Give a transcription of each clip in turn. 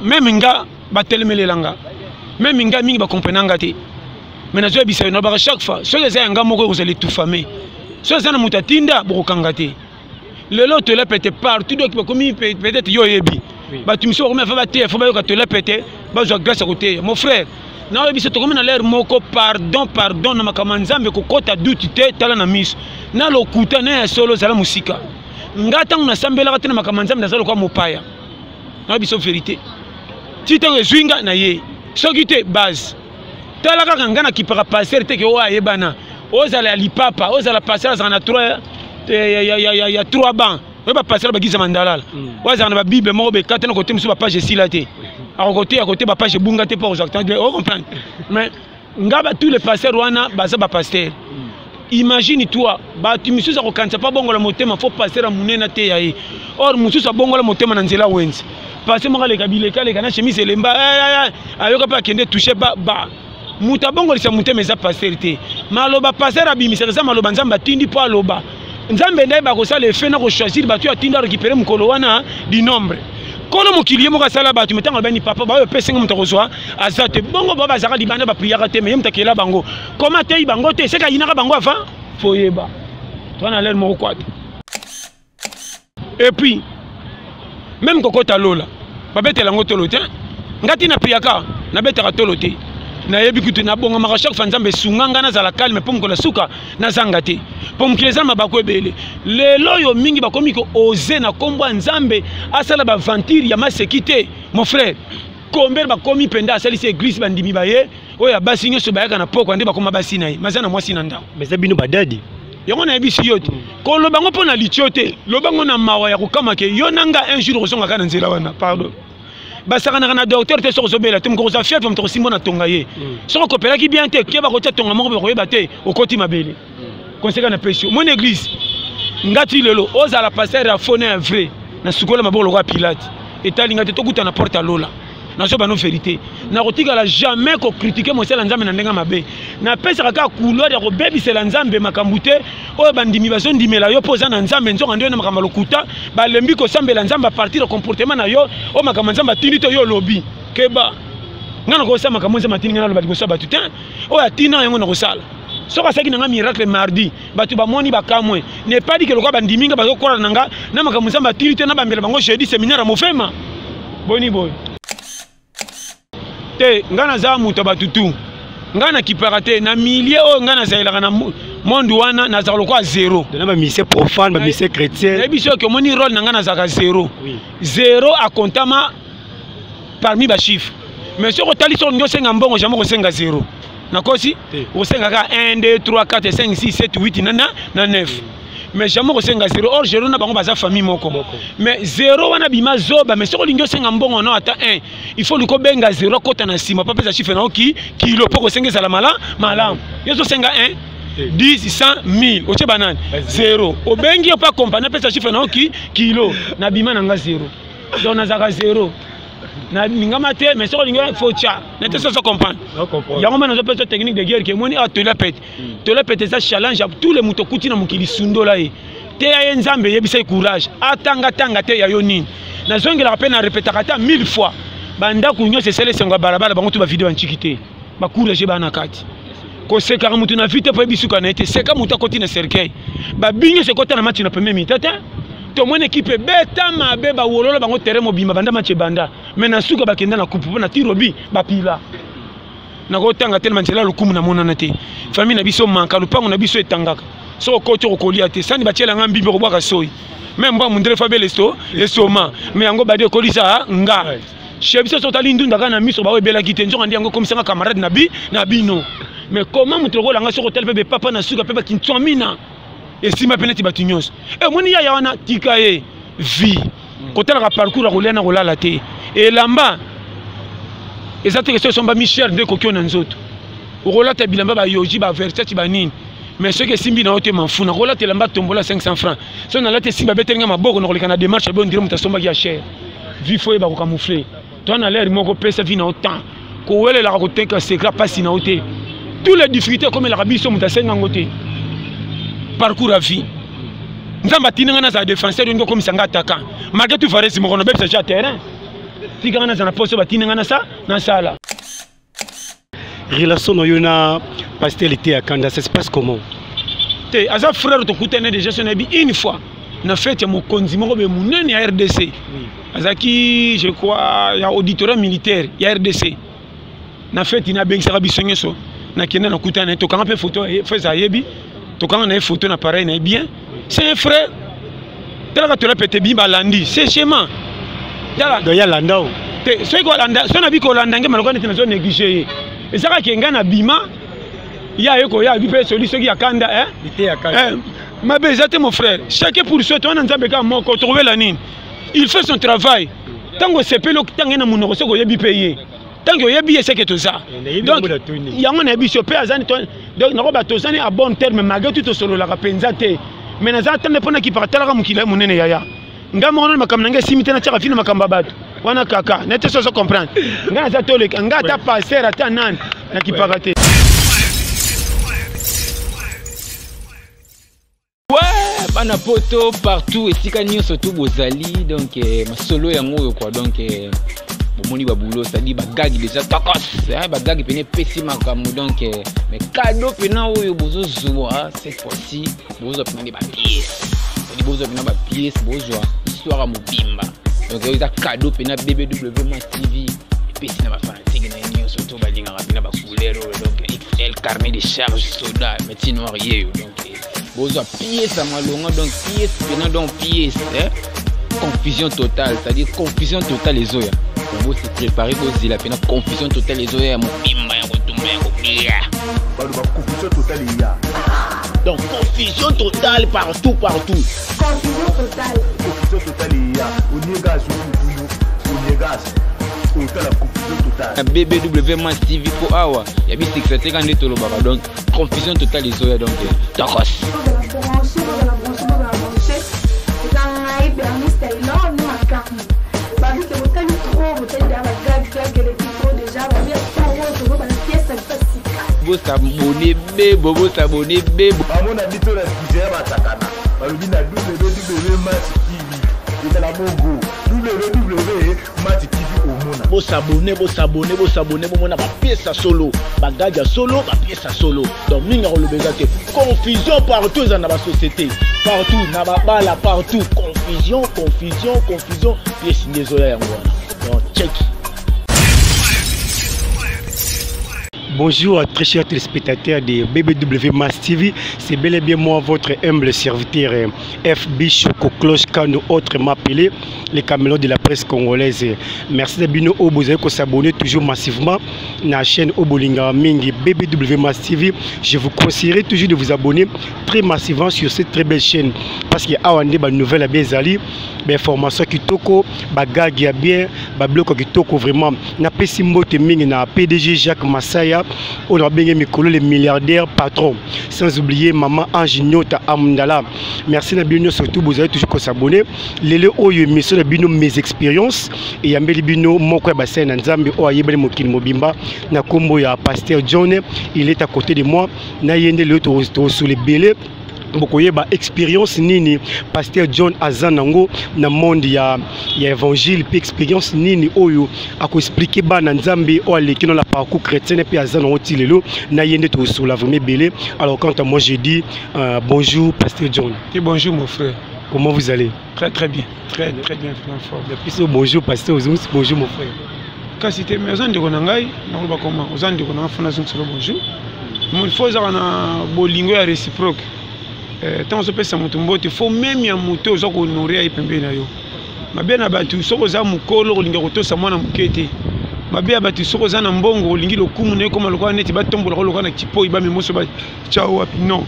même nga batelemelelanga même nga mingi ba comprenanga te mais nazo bisa na ba chaque fois so les nga moko ko zali tout famé so les na mutatinda bokanga te lelo te la pété partout donc comme peut-être yo yebi ba tu me so comme fa ba te fa ba yo ka te la pété ba zo grâce à côté mon frère na yebi c'est comme na l'air moko pardon na makamanzambe ko kota duty te tala na miso na lokuta na solo zala musika ngata na sambela ka te na makamanzambe na zalo kwa mopaya na yebi so vérité ti te zwinga na ye soki te base tala kaka ngana ki para passer te ke o ayebana ozala lipapa ozala passer za na 3 ya 3 bancs on va passer ba giza mandalala ozala ba bible mo be katena côté musu ba page silate à côté ba page bunga te pour exactement on comprend mais ngaba tous les pasteurs wana baza ba pasteur imagine toi ba tu musu za ko kanza pa bongo la motema faut passer a munena te yayi or musu sa bongo la motema na nzela wenzi passer mo ka le kabile kale kana chemise lemba ayoka pa kende toucher ba muta bongo lisa mutema eza pasteur te maloba pasteur abimisa za maloba nzamba tindi po aloba nzambe ndai ba ko sala effet na ko choisir ba tu atinda récupérer mukolo wana di nombre kono mukiliye mo ka sala ba tu metanga ba ni papa ba yo pesenga mutako zwa azate bongo ba bazaka di bana ba prière te mais mutakela bango comment te bango te seka inaka bango afa foyeba toi na l'air moko kwata et puis même kokota lola ba betela ngotolo te ngati na priaka na betaka tolo te na yebi kutu na bonga maka chaque fois nzambe sunganga na zala calme pour mkola suka na zanga te pour mkileza mabako ebele lelo yo mingi bakomi ko oser na kombo nzambe asala ba venture ya masekite mon frère combien bakomi penda asali se église bandimi baye oya basi nyoso bayaka na poko ande bakoma basi nayi mazana mwasi na ndao mais zabino badadi yango na yebi si yote ko lobango pona litiote lobango na mawa ya kokama ke yo nanga un jour osonga kana nzela wana pardon basaka na docteur te so zobela te mko za fièvre mto simbo na tonga ye so ko pela ki bien te ke ba ko tia tonga moko ko yeba te okoti mabele conséquence na pression mon église ngati lelo ozala pasteur ya fone un vrai na sukola mabolo kwa Pilate etali ngati to kuta na porte à lola na so ba no vérité na kotika la jamais ko critiquer mo sala nzambe na ndenga mabe na pesa ka couloir ya ko bebisela nzambe makambute oyo bandimi bazo ndimela yo poza na nzambe nzonga ndio na makamba lokuta ba lembi ko sambela nzambe a partir de comportement na yo o makamba nzambe atindi to yo lobi keba ngana ko sama kamonza matini ngana loba liboso batu te oyo atina yango na ko sala so ka saki na miracle mardi batu ba moni ba kamwe ne pas dit que le quoi bandimi nga bazo kola nanga na makamba nzambe atindi to na bambela bango jeudi séminaire mo fema boni boy te ngana za muto batutu ngana kiparate na millier o ngana zailaka na monde wana na za lokwa zéro de na mission profane ba mission chrétien et biso que moni rôle na ngana zaka zéro zéro à comptama parmi ba chiffre mais ce que tali so ndio senga mbongo jamais ko senga zéro na kosi ko senga ka 1 2 3 4 5 6 7 8 na 9 mais jamais ko senga zéro or zéro na bango baza famille moko mais zéro wana bima zoba mais soko lingio senga mbongo na ata 1 il faut liko benga zéro kota na sima pa pesa chiffre na oki kilo poko senga sala malam yeso senga 1 10 100 1000 oche banane zéro obengi pa compagnie pesa chiffre na oki kilo na bima na nga zéro donc na zaka zéro na ngama te mais soko lingio faut cha n'était ça comprendre yango mana zo pesa technique de guerre que moni a te la pète ça challenge tous les mutokuti na mukili sundo la ye te ya nzambe yebisa courage atanga te ya yo nini na zongela pe na répéter kata 1000 fois banda kunyo se sele senga barabara bango tu ba vidéo antikité ba courage bana kati ko seka mutu na vite po bisuka na été seka mutu akoti na cercueil ba bingi se kota na match na premier mi-temps to mon équipe beta mabe ba wololo bango terrain mobimba banda match banda mais na suka bakenda na coupe na tirobi ba pila na ko tanga tellement nzela lokumu na mona na te famille na biso manka lupango na biso etangaka so ko to ko lia te sani batiela ngambi ko bwaka soyi même ba mundre fa belesto esoma mais yango bade ko lisa nga chebiso so tali ndunda kana miso ba webela kite njonga ndi yango komisanga camarade na bino mais comment mutoko langa so ko tel pe papa na suka pe ba kintswamina et si ma peneti batunyos et moni ya wana tikaye vie côté la parcours a roulé na rolala te et lamba ezate que somba Michel de kokyo na nzoto rolata bilamba ba yoji ba verset ba nini mais ce que simbi na ote manfuna rolata lamba tombola 500 francs so na late simba betenga maboko na koleka na démarche ba ndire mutasomba ya cher vie faut ba ko camoufler toi na l'air moko pesa vie na autant ko wele la ko tenka secret pas na ote tous les difficultés comme la rabiso mutasenga ngote parcours à vie. Nous avons bâti un défenseur qui est comme un attaquant. Malgré tout, il faut que nous terrain. tika ngana zana poso batine ngana sa na sala. Relation no yona pasteur était à Kanda, ça se passe comment? Te aza frère to kutene déjà son abi une fois na fête ya mokonzi moko be munene ya RDC. Azaki je crois ya auditorat militaire ya RDC. Na fête ina bengisa biso nyeso na kenda na kutana to kanga pe photo feza yebi to kanga na photo na pareil na bien. C'est un frère. Tala to la pete bimba landi, c'est schéma. Tala do ya landao. Te so ko landa, so na bi ko landa ngema lokana tena zo négliger. Ezaka kenga na bima ya yeko ya bipe solution ki akanda Était à Kanda. Ma bezate mon frère, chacun pour soi, toi on nzambe ka moko trouver la nine. Il fait son travail. Tango sepelo tango na munoko soko yebi payer. Tango yebi c'est que tout ça. Donc yango na biso pe azani donc na ba tozani à bon terme malgré tout solo la penza te. Mais na za tande pona ki partala ka mukila munene yaya. Ngamo na makamna nge simite na chaka fina makamba batu. Wana kaka, nete so comprendre. Nga za tole, nga ta passer ata nan na ki parate. Ouais, bana poto partout et sika nyonso tout bozali donc ma solo yango quoi donc bomoni ba boulot c'est-à-dire ba gag déjà tokos ba gag pene pesi makamu donc mais cadeau pena oyo bozo zoa cette fois-ci bozo pena ba pièce bozo pena ba pièce bozo histoire mobimba donc il y a cadeau pena BBW Mass TV et pesi na ba fanatique na nyonso to ba linga pena ba couleur donc XL carnet de charge soda métier noir donc bozo pièce à malonga donc pièce pena donc pièce confusion totale c'est-à-dire confusion totale les oya on va se préparer pour la pena confusion totale les oya mon bimba ya kotumba ya kokia ba confusion totale il y a donc confusion totale partout confusion totale il y a on y gaz on y gaz la confusion totale BBW Mass TV pour awa ya bi secrétaire quand ndetolo baba donc confusion totale les oya donc tokos s'abonner bebo bo s'abonner bebo amona bito la skizera batakana balobi na www Mass TV et la bongo www Mass TV omona bo s'abonner bo mona ba pièce solo ba gaga solo ba pièce solo donc minga ko lobeza ke confusion partout dans la société partout na ba bala partout confusion pièce ndezoya yango donc check. Bonjour à très chers téléspectateurs de BBW Mass TV, c'est bel et bien moi votre humble serviteur FB Choco Cloche Kano, autrement appelé les camélos de la presse congolaise. Merci d'abonner au besoin de s'abonner toujours massivement à la chaîne Obolinga Mingi BBW Mass TV. Je vous conseillerais toujours de vous abonner très massivement sur cette très belle chaîne parce qu'il y a des nouvelles à bien zali, des informations qui toko, bagagi à bien, bloc qui toko vraiment. Na pesimbo te mingi na PDG Jacques Massaya. On a bien Mikolo, le milliardaire patron. Sans oublier maman Angignota Amndala. Merci Nabino, surtout vous avez toujours s'abonner. Les Oyo mission de Bino mes expériences et Yambeli Bino Moko Bassin Nzambi o Ayebele Mokin Mobimba na Kombo ya Pasteur John. Il est à côté de moi. Na yende le sous les bélés. Bokoye ba expérience nini Pasteur John Azanango na monde ya évangile puis expérience nini oyo ako expliquer ba na Nzambe o aleki dans la parcours chrétien et puis Azanango tilelo na yende to sur la vraiment belé. Alors quant à moi je dis bonjour Pasteur John. Et bonjour mon frère. Comment vous allez? Très bien. Très bien fort. Depuis bonjour Pasteur Ozungs, bonjour mon frère. Quand c'était mais ozan de konangai na ba comment ozan de konanga fona zungs bonjour. Mon faut ça na bolingo ya réciproque. Tant que ça il faut même ya moto za ko nourrir ipembe na yo. Mabe na batu soko za mukolo kolinga kotosa mwana mukete. Mabe ya batu soko za na mbongo kolingi lokumu ne koma lokwa neti batombola ko lokwa na kipo iba memoso ba ciao wapi non.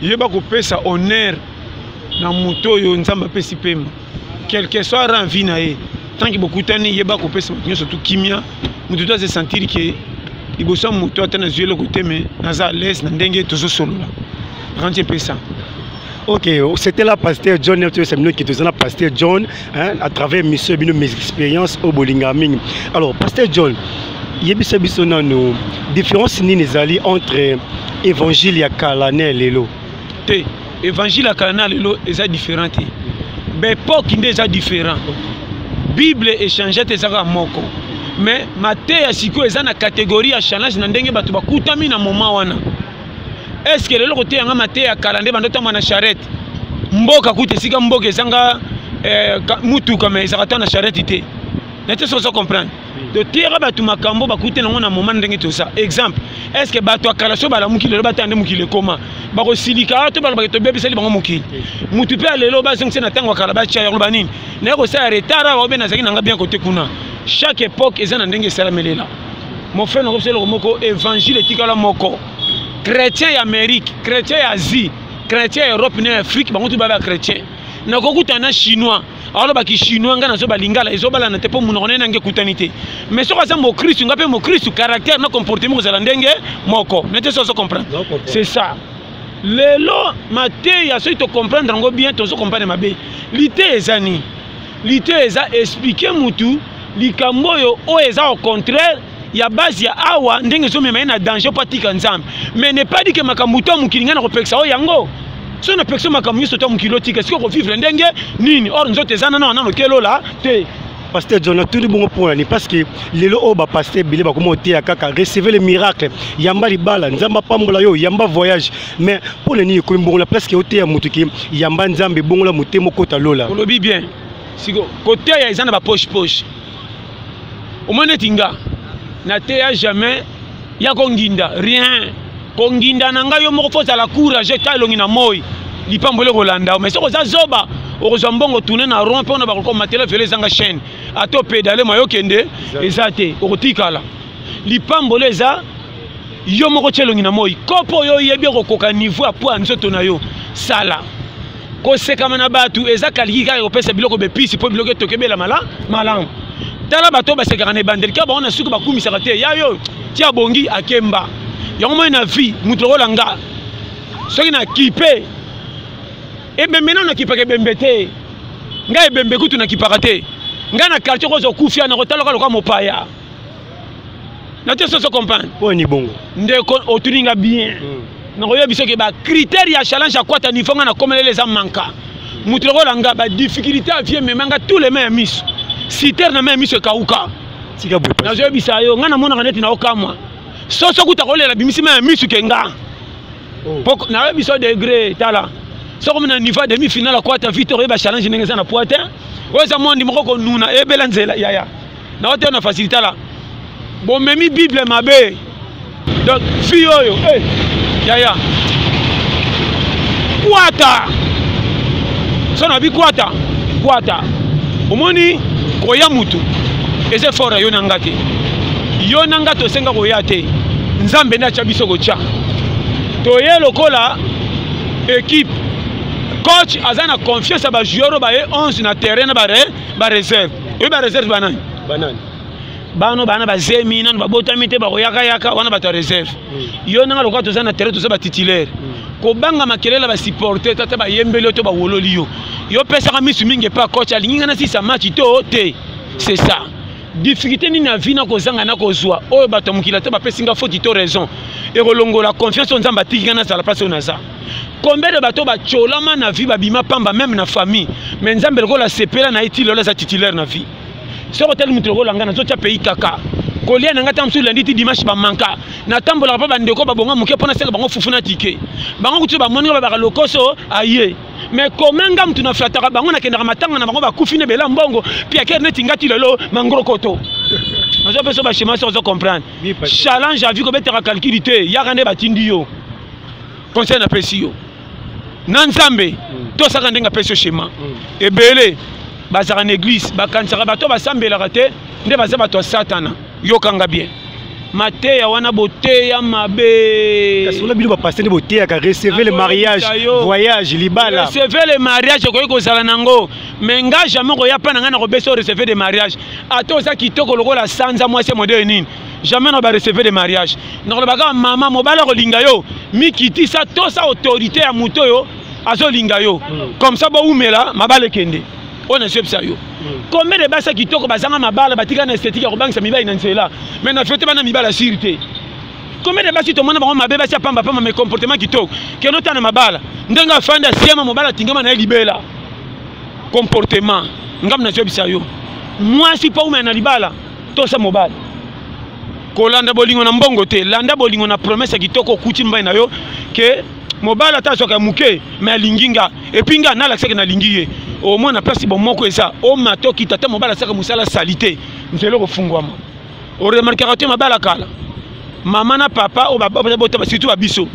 Yeba ko pesa honneur na moto yo nzamba pesi pema. Quel que soit rang vie na ye. Tant que beaucoup tani yeba ko pesa surtout kimia, moto doit se sentir que il bosse moto atteindre yeux le côté mais naza laisse na ndenge toujours solo là rentier peu ça. Ok, c'était la Pasteur John, c'est nous qui faisons la Pasteur John à travers mes expériences au Bolingaming. Alors Pasteur John, il y a une différence entre évangile et Kalane lelo. Évangile et Kalane lelo est différent. Mais pas qui est différent. Bible échange te zaka moko. Mais mateya siko eza na catégorie ya challenge na ndenge bato bakutami na moment wana. Est-ce que lelo côté yanga mateya kalande bandota mwana charrette. Mboka kute sika mboka ezanga mutu comme ezaka na charrette ité. N'était pas comprendre. De tira bato makambo bakute na ngona moment ndenge to ça. Exemple, est-ce que bato akalaso bala mukile batande mukile koma. Bako silika to bala bato bebe sali bango mukile. Mutu pe lelo ba zongse na tango akala ba cha yoruba nini. Na ko sa retard ba be na zaki nanga bien côté kuna. Chaque époque eza na ndenge sala melela. Mon frère ngopse le moko évangile tikala moko. Chrétien ya Amérique, chrétien ya Asie, chrétien ya Europe na Afrique bango tu ba chrétien. Na ko kutana chinois. Alors baki chinois ngana zo balingala ezo bala na tepo munone nange kutanité. Mais so kaza mo Christ ngape mo Christ caractère na comportement za ndenge moko. N'était pas comprendre. C'est ça. Lelo maté ya so to comprendre ngo bien to so comprendre mabe. Lité ezani. Lité eza expliquer mutu likambo yo o eza au contraire ya base ya awa ndenge so mema na danger patika nzambe. Mais ne pas dit que makamuto mukilinga na kopeksa o yango. Si on a personne qui a mis ce temps kilotique, est-ce qu'on peut vivre l'endenge nini? Or nous autres non non kelo là te. Pasteur Jonathan tout bon point parce que les lo ba pasteur Bilé ba comment te akaka recevoir le miracle yamba libala nzamba pambola yo yamba voyage mais pour le ni ko mbongola presque ote ya mutuki yamba nzambe bongola mutemo kota lola. On le dit bien. Siko côté ya izana ba poche au moins netinga na te ya jamais ya konginda rien. Konginda nanga yo moko foza la courage ta longi na moy lipambole kolanda mais soko za zoba okozwa mbongo tourner na rond pe on ba ko matela vele zanga chaîne ato pédaler mayo kende ezate okotikala lipambole za yo moko tchelongi na moy kopo yo yebi kokoka niveau apo nzoto na yo sala ko sekama na batu eza kaliki ka ko pesa biloko be pisi po biloko tokebela malam tala bato ba sekana bandel ka ba on a suku ba kumisa kate ya yo tia bongi akemba yango moi na vie mutu rolanga soki na kipe ebe maintenant na kipa ke bembete nga ebembe kutu na kipaka te nga na quartier ko zo kufia na kotala ko mopaya na te so comprendre oni bongo ndeko otuninga bien na ko yebiso ke ba critère ya challenge akwata niveau nga na komelele za manka mutu rolanga ba difficulté a vie memanga tous les mêmes mis citer na même mis kauka sika bwe na zo yebisa yo nga na mona kaneti na okamwa so kuta kolela bimisima ya misu kenga poko na biso degré tala so comme na niveau demi finale quoi ta victoire ba challenge nengeza na pointe oza mondi moko ko nuna ebela nzela yaya na wote na facilité la bon memi bible mabe donc fi oyo yaya kwata so na bi kwata omoni koya mutu ese fora yo nangate yo nanga to senga ko yate nzambe na chabiso ko cha to ye lokola équipe coach azana confiance ba joueur ba 11 na terrain na ba réserve e ba réserve banani bano bana ba zemi nanu ba botami te ba ko yaka wana ba ta réserve yo nanga lokola to zana terrain to za ba titulaire ko banga makelela ba supporter tata ba yembele to ba wololi yo pesa ka misu mingi pa coach alinga na 6 match to te c'est ça. Difficulté ni na vie na kozanga na kozwa oyo bato mukila te ba pesinga faute to raison et rolongola confiance en nzamba tikana za la place onaza combien de bato ba cholama na vie ba bima pamba même na famille mais nzambe lokola sepela na iti lola za titulaire na vie so hotel mutu lokola ngana zo tia pays kaka kolia na ngata msu lundi ti dimanche ba manka na tambola pa ba ndeko ba bonga muke pona seka bango fufuna tike bango kutu ba moninga ba lokoso aye mais comment ngam tu na flataka bango na kendaka matanga na bango ba kufine bela mbongo pia kerne tingati lelo mangro koto nazo peso ba schéma so comprendre challenge a vu ko betera calculité ya rande batindi yo conseil na pesi yo na nzambe to saka ndenga peso schéma ebele bazaka na église bakansaka bato basambela te nde baza bato satana yo kanga bien Mateya wana boteya mabe. Kasula bilo ba passer boteya ka recevoir le mariage, voyage libala. Recevoir le mariage ko yiko zala nango. Menga jamais ko ya pa nanga na ko beso recevoir des mariages. Ato za kitoko lokola sanza mwase modèle nini. Jamais na ba recevoir des mariages. Na ko baka mama mobala ko linga yo. Mikiti sa to sa autorité ya muto yo azo linga yo. Comme ça ba umela mabale kende. On a ça yo. Combien de basa qui toko bazanga mabala batika na esthétique ko bangisa mibali na nzela mais na fete bana mibala sûreté combien de basa to mona bango mabe basa pamba pamba mes comportements qui toko ke no tana mabala ndenga fanda siema mobala tingama na libela comportement ngam na jobisa yo mwasi pa uma na libala tosa mobali kolanda bolingo na mbongo te landa bolingo na promesse kitoko kuti mbai na yo ke mobali ata soka muke mais alinginga epinga na lakseke na lingiye au moins na place bon moko eza o matoki tata mobali saka musala salité nzelo ko fungwama o remarquera te mabala kala mama na papa o baba bota surtout abiso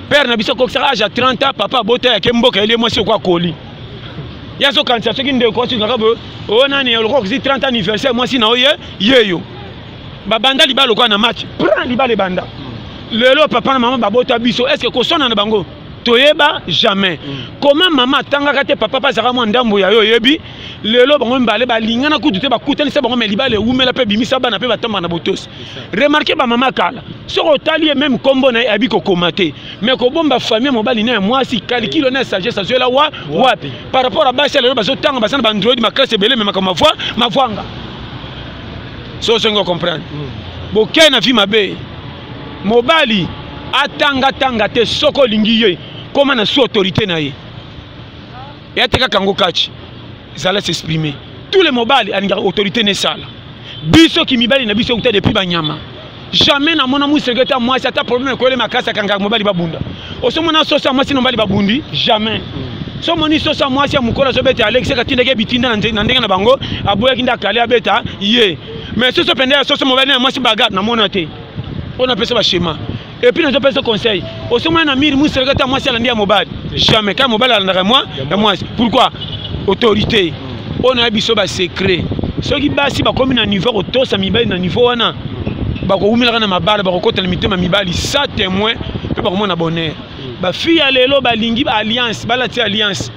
père na biso ko saka âge 30 ans papa bota ya kemboka ele mwasi kwa koli yazo kanisa soki nde ko singa kabo o nani o ko 30 anniversaire mwasi na oye yeyo babanda libalo kwa na match prend libale banda lelo papa na maman babota biso est-ce que ko sona na bango toyeba jamais comment maman tangaka te papa pasaka mo ndambo ya yo yebi lelo bango mbale balingana kutu te bakutani se bango melibale umela pe bimisa bana pe batamba na botos remarquez ba maman kala soko tali même kombo na abi ko komate mais ko bomba famille mobali na mwasi calcul na sagesse azoela wapi par rapport à basi lelo bazo tanga basana ba android ma classe belé même comme ma voanga so sengo comprendre bokay na vie mabe mobali atanga te soko lingiye comment na sous autorité na ye et ateka kango kachi ça laisse s'exprimer tous les mobali alinga autorité ne sala biso ki mibali na biso kuta depuis banyama jamais na mona museketa moi ça ta problème ko le makasa kanga mobali babunda osomona sosa moi sino mobali babundi jamais so moni sosa moi sia mukola so beta Alex katinda ke bitinda na ndenga na bango aboya kinda kale abeta ye mais soso pende soso mobali na moi si bagarre na mona te on appelle ça schéma. Et puis nous appelons ce conseil. Au sommet na mire musa kata moi c'est la mobile. Jamais quand mobile la moi, pourquoi autorité. On a biso ba secret. Ceux qui basi ba comme na niveau auto ça mibali na niveau wana. Ba ko umila na mabala ba ko kota limité ma mibali ça témoin pe ba ko na bonheur. Ba fille lelo ba lingi ba alliance, ba la ti alliance.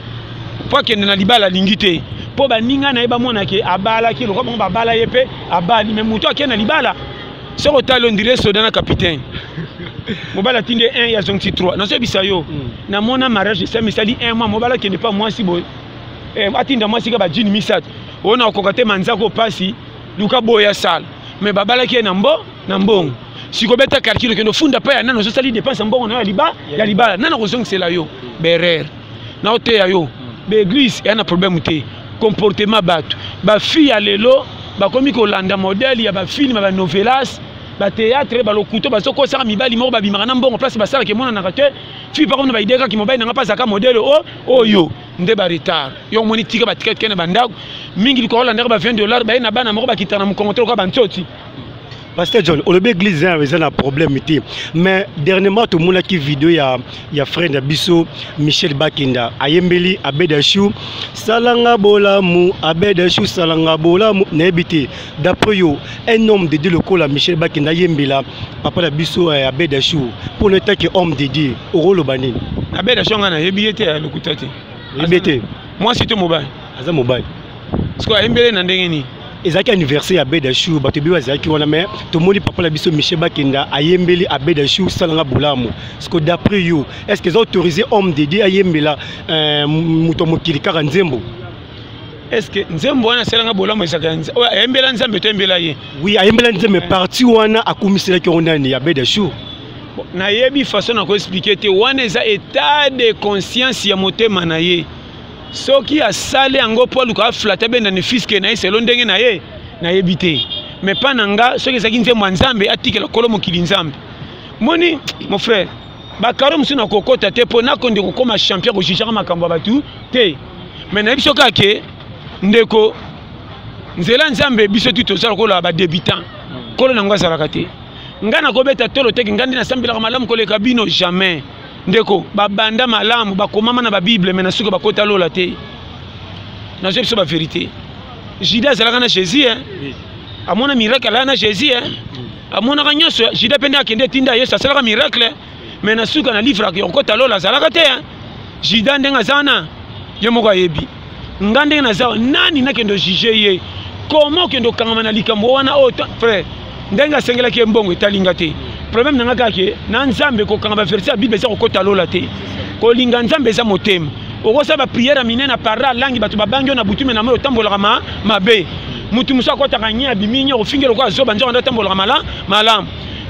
Pour que na libala lingité. Po ba ninga na ba mona ke abala ki lo ko ba bala yepe abali même muto ke na libala. Ce que on dirait Sodana capitaine. Mobala tinde 1 ya zonti 3. Non c'est bisayo. Na mona mariage c'est mais ça dit 1 mois mobala qui n'est pas moi si boy. Atinda moi si ka ba jini misat. On a kokate manzako pasi luka boya sal. Mais babala qui est na mbongo. Si ko beta calcul que no funda pa ya nano so sali dépense mbongo na ya liba nana ko zongi c'est là yo. Berer. Na ote ya yo. Be église y a un problème té. Comportement bato. Ba fille ya lelo ba komi ko landa modèle ya ba film ba novelas ba théâtre ba lokuto ba soko sara mibali moko ba bimaka na mbongo place ba sala ke mona na kate fi par contre ba ideka ki mobile na pas aka modèle o yo nde ba retard yo moni tika ba ticket kene bandako mingi ko landa ba $20 ba na bana moko ba kitana mu commentaire ko ba ntoti. Pasteur John, on a l'église a un problème, mais dernièrement tout le monde a qui vidéo il y a frère Nabiso Michel Bakinda Ayembeli Abedachou Salanga Bolamu Abedachou Salanga Bolamu n'habité d'après yo un homme de Dieu le col à Michel Bakinda Ayembela papa Nabiso Abedachou pour le temps que homme de Dieu au rôle bani Abedachou ngana yebité le kutati yebité moi c'est tout mobile aza mobile parce que Ayembeli na ndengeni ezaki anniversaire ya Abedachou bato bi bazaki wana mais to moni papa la biso Michel Bakinda ayembeli Abedachou salanga bulamu parce que d'après you est-ce qu'ils ont autorisé homme dédié ayembela muto mokili kaka nzembo est-ce que nzembo wana salanga bulamu esakanza ayembela nzambe to embela ye oui ayembela nzembe parti wana akumisela ki onani ya Abedachou na yebi façon na ko expliquer te wana eza état de conscience ya motema na ye soki asale yango po luka flata benda ne fiske na selon ndenge na ye na yebite mais pas nanga soki ezaki nzembo nzambe atikela kolo mokili nzambe moni mon frère ba karo musuna kokota te po na konde ko koma champion ko jijaka makambo batu te mais na biso kake ndeko nzela nzambe biso tuto sala ko la ba débutant kolo nanga sala kate ngana ko beta tolo te ngandi na sambila malamu ko le kabino jamais ndeko babanda malamu bakomama na ba bible mais na suka bakota lola te na je biso ba vérité Judas zalaka na Jésus hein amona miracle là na Jésus hein amona kanyoso Judas pende akende tinda Yesu asalaka miracle mais na suka na livre ko kota lola zalaka te hein Judas ndenga zana ye moko ayebi ngande na zao nani na kendo juger ye comment kendo kangama na likambo wana o frère ndenga sengela ke mbongo etalinga te problème nanga kake na nzambe ko kanga ba verset ya bible za ko kota lola te ko linga nzambe za motema oko sa ba prière minene na parla langi batu babangi na butume na moyo tambola mabe mutu musa ko ta kanya biminya ofingelo ko azoba nzo ndo tambola malam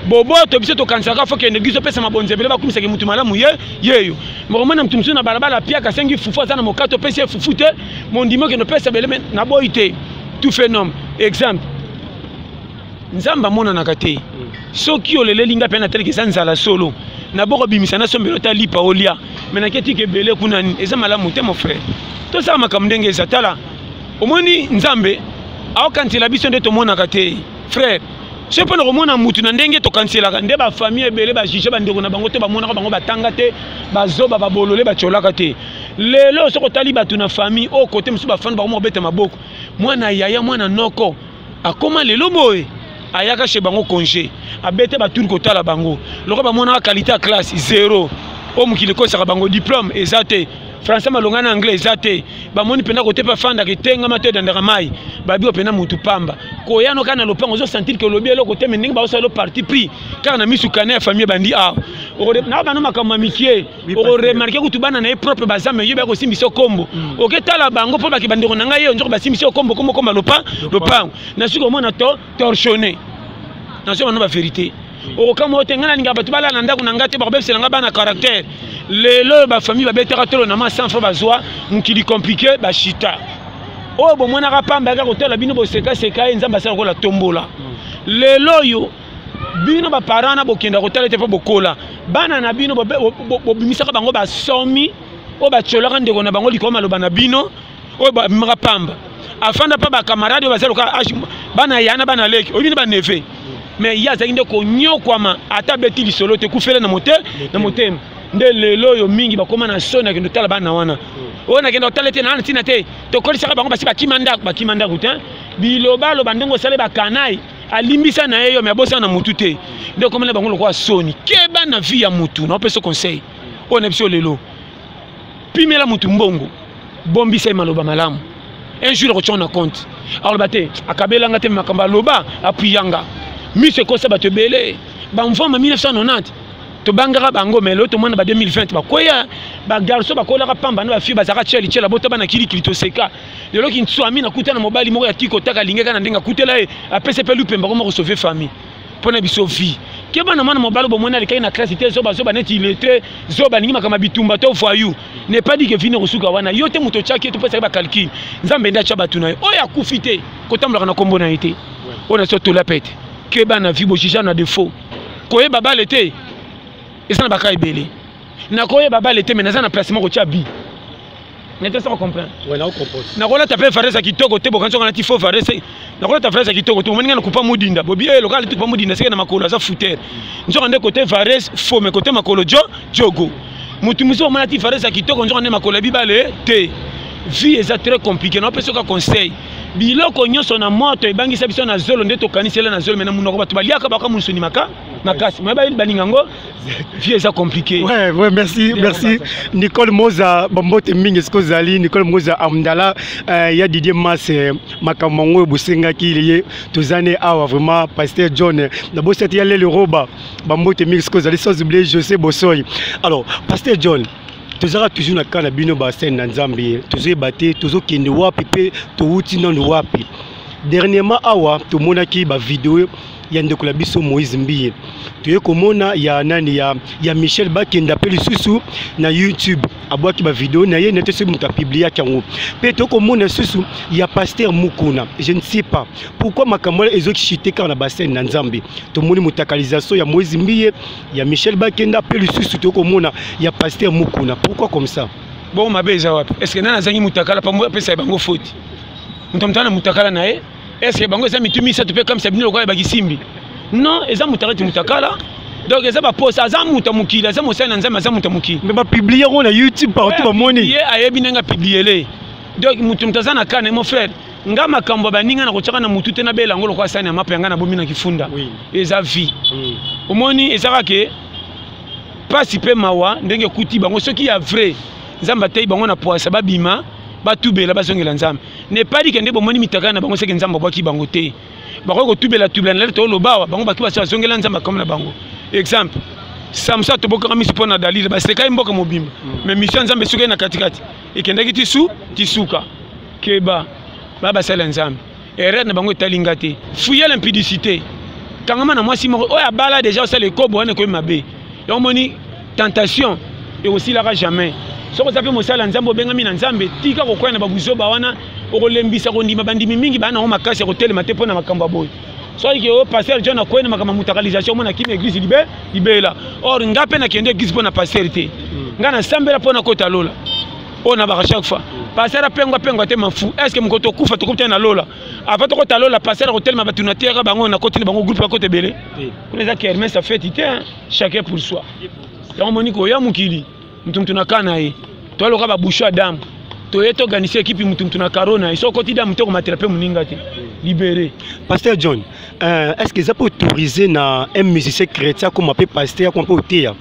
bobo to biso to kansaka fo ke negiso pesa mabonze bele ba kumisa ke mutu malamu yeyo mo mona mutu musu na barabara pia ka sengi fufu za na mokato pesa fufu te mondimo ke no pesa bele na boite tout phénomène exemple nzamba mona nakate soki oleleli nga pe na teleki sanzala solo na boko bimisa na sombelo ta lipa olia mais na keti ke belé kuna eza malamu te mon frère to ça makambo ndenge eza tala omoni nzambe ao kansela biso nde to mona kate frère je peux le mona mutu na ndenge to kansela nde ba famille belé ba jije ba ndeko na bango te ba mona bango batanga te bazoba ba bolole ba cholaka te lelo soko tali batu na famille au côté musu ba fana ba mo beta maboko mwana yaya mwana noko akoma lelo boye ayaka chez bango congé abete ba tour kotala bango loko ba mona qualité à classe 0 o mukile ko saka bango diplôme ezate français malonga na anglais ezate ba moni pena côté pa fanda ketenga mate dandaka mai ba bio pena mutu pamba ko yano kana lopango zo sentir que lobi eloko te meninga ba so lo parti pris car na misu kana famille bandi a na ba no makamba mikie o remarquer que tu bana na propre bazame yeba ko simbiso kombo o ke tala bango po ba ki bandeko na ngai yo njo ba simbiso kombo kombo lopango na siko mona to torchonné na so ba vérité o kama otengana ninga batu bala na ndako na ngate ba bebsela nga bana caractère lelo ba famille ba betera tolo na ma sans fra bazwa mukili compliqué ba chita o bo mona ka pamba ka kotela bino bo seka nzamba sa ko la tombola lelo yo bino ba parana bo kenda kotela te po bokola bana na bino bo bimisa ka bango ba somi o ba chola ndeko na bango likoma lo bana bino o ba maka pamba afanda pa ba camarade ba zelo ka bana yana bana leki o bino ba neve mais ya zaki ndeko nyokwama ata beti lisolo te kufela na motema nde lelo yo mingi bakoma na sona kendo tala bana wana ona kendo tala te na tina te to kolisa bango basi bakimanda kutin biloba lo bandengo sale bakanai alimbisa na yeyo me abosa na mutu te nde komela bango lokwa soni keba na vie ya mutu na peso conseil ona biso lelo pimela mutu mbongo bombisa maloba malamu un jour ko chona compte alors bate akabela ngate makamba loba apuyanga mise ko sa bato belé ba mfama 1990 to bangara bango melo to mona ba 2020 ba koya ba garso ba kola ka pamba na ba fi ba zaka cheli chela bota bana kili to seka lelo ki ntso amina kutana mobali moko ya tiko taka lingeka na ndenga kutela e apese pe lupemba ko mo sauver famille pona biso vie ke bana mana mobali bo mona le na classe te zo ba neti lettre zo ba ningi makama bitumba to voyou ne pas dit que vine rusuka wana yote muto chaki to pesa ba calcul nzambe nda cha batuna o ya kufite ko tamla kana kombo na été on a surtout la pète que bana vie bo jija na défaut koye baba l'été et ça na baka ebele na koye baba l'été mais na placement ko chabi n'était ça comprendre ouais na comprendre na kola taper faresa kitoko te bo kanso kana ti fo faresa na kola ta faresa kitoko te moninga na kupa mudinda bobi e local tu pa mudinda c'est na makolo za fouter nzo kande côté fares fo mais côté makolo jogo mutu muso mona ti faresa kitoko nzo kande makolo bibale te vie est très compliqué na peso ka conseil biloko nyonso na moto ebangisa biso na zolo nde tokanisela na zolo mena munoko bato baliaka baka musuni makasi mais ba balingango vie est compliqué ouais merci Nicole Moza Bambote mingi skozali Nicole Moza Amdala ya Didier Mas makamongo busenga ki lié tozane awa vraiment pasteur John d'abord c'était le roba Bambote mingi skozali sans oublier José Bossoy alors pasteur John tozara toujours na kana bino ba scène na Nzambe tozo baté tozo kende wapi pe to wuti non wapi dernièrement awa to monaki ba vidéo ya ndeko la biso Moïse Mbiye toye komona ya nani ya Michel Bakenda pe lisusu na YouTube abwaki ba vidéo na ye nete se muta publier kango pe to komona susu ya pasteur Mukuna je ne sais pas pourquoi makambola ezoki chité kana ba scène na Nzambe to moni mutakalisation ya Moïse Mbiye ya Michel Bakenda pe lisusu to komona ya pasteur Mukuna pourquoi comme ça bon mabeza wapi est-ce que nana zangi mutakala pa pesa bango faute mutamtana mutakala na ye est-ce que bango ça mitumi ça tu peux comme ça bino lokwa bakisimbi non eza mutakati mutakala donc eza ba post aza mutamukila eza mosana nzama eza mutamukila mais ba publier on na YouTube partout ba moni ye ayebi nanga publier le donc mutumtazana kana mon frère nga makambo baninga na kochaka na mutu te na bela ngolo kwa sana mapa yanga na bomi na kifunda eza vie omoni ezaka ke pasi pe mawa ndenge kuti bango soki ya vrai nzamba tei bango na poisa babima batubela bazongela nzambe ne pas dit que ndebo moni mitaka na bango seke nzamba bwaki bango te bako tubela na to lobawa bango baki bazongela nzamba comme na bango exemple samsa to boka misi pona dalile ba seka mboka mobimba mais mission nzambe suka na katikati ekendaki tisuka keba baba sala nzambe erreur na bango etalinga te fuyer l'impudicité kangama na mwasi moko oya bala déjà au sale kobo wana ko mabe donc moni tentation et aussi la jamais soko zape mosala nzambe bengami na nzambe tika ko kwena babuzo ba wana okolembisa kondima bandimi mingi bana o makasi ya kotelema te mpona makambo ya boye soki ke o pasteur John akwene makambo ya mutakalisation mona kimi église libela or nga mpe nakende église mpona pasteur te nga nasambela mpona kota lola oyo nabaka chaque fois pasteur apengwa te mafu est ce que mokoto okufa tokomi te na lola avant tokota lola pasteur akotelema bato na teyaka bango nakoti na bango groupe bakota ebele kuna eza kermese afeti te chacun pour soi yango moniki oya mokili mutu nakaa na ye toaloka babushu ya damu toye toorganiser équipe mutu na karona et soko tida muto komatela pe muninga te libéré. Pasteur John, est-ce que ça peut autoriser na un musicien chrétien comme appelé pasteur comme peut dire?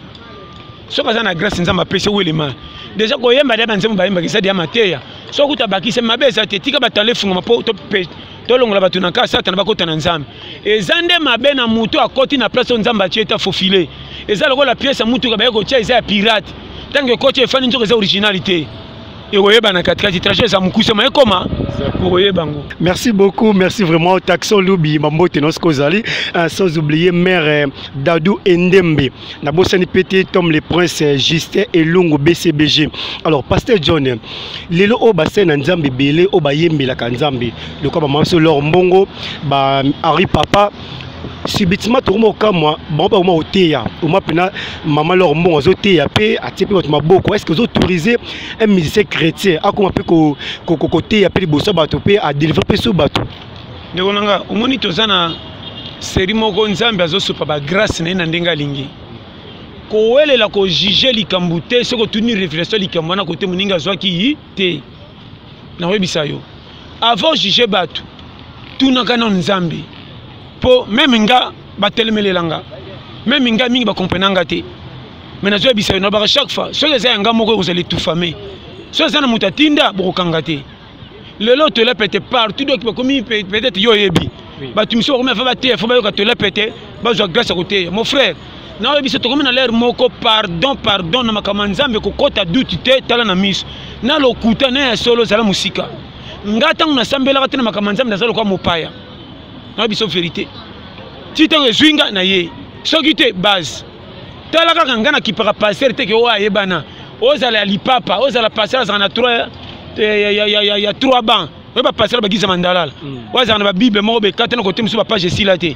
Soko za na grâce nzamba pese welema. Déjà ko yemba de banzemu bayemba kisa dia mateya. Soko tabakise mabeza te tika batale funga mapo to pe. To longola batu na kasa tana bakota na nzambe. Ezande mabe na mutu akoti na place nzamba chieta fofile. Eza lokola pièce mutu ka bayeko chia eza pirate. Tangue koche efani nzoko za originalité. Merci beaucoup, merci vraiment Taxon Lubi Mambote Noskozali, sans oublier mère Dadou Ndembe, Nabosani Pété Tom le Prince Justin et Lungu BCBG. Alors Pasteur John, lelo o bassin Nzambe belé o bayembe la Kanzambe, le quoi maman leur mbongo ba Harry Papa subitement tout le monde comme moi bon pas au théa au moins maman leur bon aux théa pe a type votre maboko est-ce que vous autorisez un musicien chrétien à comment peut côté appeler bosso bateau pe à délivrer ce bateau ne konanga au moni tozana série moko nzambe azosopa ba grâce na ndenga lingi ko welela ko juger likambute ce que tuni réflexion likambana côté moninga zwaki te na webisa yo avant juger bateau tout na kana nzambe po même nga batelemelelanga même nga mingi ba comprenanga te mais na zo bisa no ba chaque fois so les nga moko ko tout famé so ça na mutatinda bokanga te lelo te la pété partout donc comme peut-être yo yebi ba tu miso comme fa ba te fa ba yo ka te la pété ba zo grâce à côté mon frère na yebi se to comme na l'air moko pardon na makamanzambe ko kota doute te tala na miso na lokuta na solo zala musika ngata na sambela ka te na makamanzambe na zalo kwa mopaya na biso vérité si tu es na ye soki te base tala kaka ngana kipaka passer te ke wa yebana ozala lipapa ozala passer za na 3 ya 3 bancs ba passer ba giza mandalala waza na ba bible mo be katena côté musu ba page silate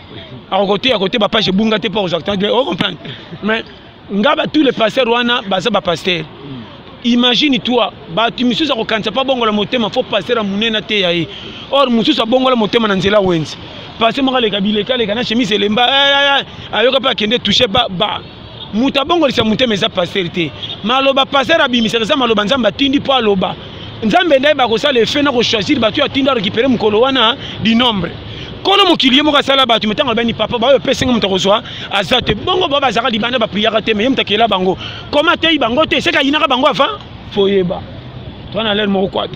à côté ba page bunga te pour exactement on comprend mais ngaba tous les pasteurs wana baza ba pasteur imagine toi ba tu musu za ko kanza pa bongo la motema faut passer à munena te ya ye or musu sa bongo la motema na nzela wenzi passer mo kale kabile kale kana chemise lemba ayoka pa kende toucher ba muta bongo lisa mutema za pasteur te maloba passer abimisa za maloba nzamba tindi po aloba nzambe ndai ba ko sala effet na ko choisir ba tu atinda récupérer mukolo wana du nombre kono mokilier mo ka sala ba tu metanga bani papa ba yo pesinga muta ko zwa azate bongo ba ba zaka libanda ba prière te mais mutakela bango comment te bango te c'est ka inaka bango avant foyeba toi na l'air mo quoi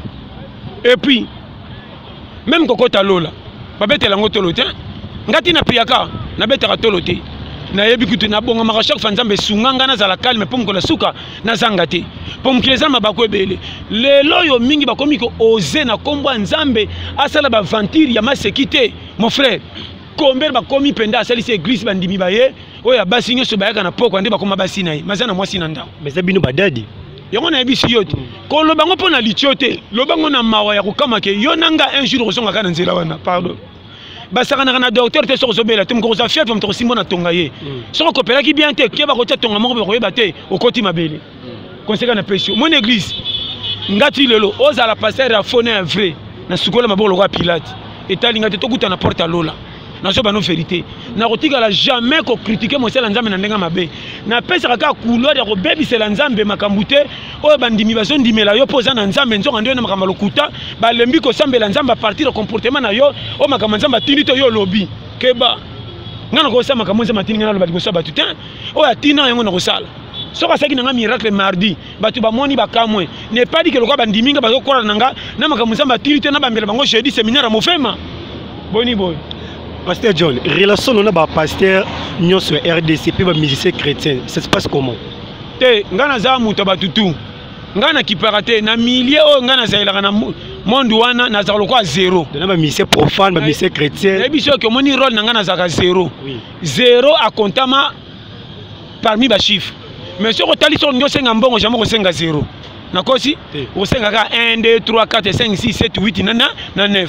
et puis même kokota lola ba betela ngo tolo te ngati na priaka na betaka tolo te na yebi kutu na bonga maka chaque fois nzambe sunganga na zala calme pour mkola suka na zanga te pour mkileza mabako ebele lelo yo mingi bakomi ko oser na kombo nzambe asala ba ventire ya masekite mon frère komber bakomi penda asali se église bandimi baye oya basi nyoso bayaka na poko ande bakoma basi na ye mazana mwasi na ndao mais zabino badadi yango na yebisi yo te ko lobango pona litio te lobango na mawa ya kokama ke yo nanga un jour ozonga kana nzela wana pardon basaka na docteur te soko zobela te mko za fièvre mto simbo na tonga ye soko kopela ki bien te ke ba ko tonga moko ko yeba te okoti mabele konséquence na pression mon église ngati lelo oza la pasteur ya fone un vrai na sukola mabolo kwa Pilate etali ngati to kuta na porte lola na so ba no vérité na kotika la jamais ko critiquer mo sala nzambe na ndenga mabe na pesa ka couloir ya ko bebisela nzambe makambute oyo bandimi bazo ndimela yo poza na nzambe nzonga ndio na makamba lokuta ba lembi ko sambela nzambe a partir de comportement na yo o makamba nzambe atindi to yo lobi keba ngana ko sama makamba nzambe atindi ngana loba ko saba tutin oyo atina yango na ko sala soka saki nanga miracle mardi batu ba moni ba kamwe ne pas dit que le quoi bandiminga bazo kora nanga na makamba nzambe atindi te na bambela bango jeudi séminaire mo fema boni boy. Pasteur John, relation on a ba pasteur nyo sur RDC puis ba musicien chrétien, ça se passe comment? Te ngana za muto batutu. Ngana kiparate na milieu o ngana za ilaka na monde wana na za lokwa zéro. Na ba musicien profane, ba musicien chrétien. Na biso que moni rôle ngana za ka zéro. Oui. Zéro à comptama parmi ba chiffre. Mais sur otali sur nyo senga mbongo jamais ko senga zéro. nakosi okosengaka 1 2 3 4 5 6 7 8 na 9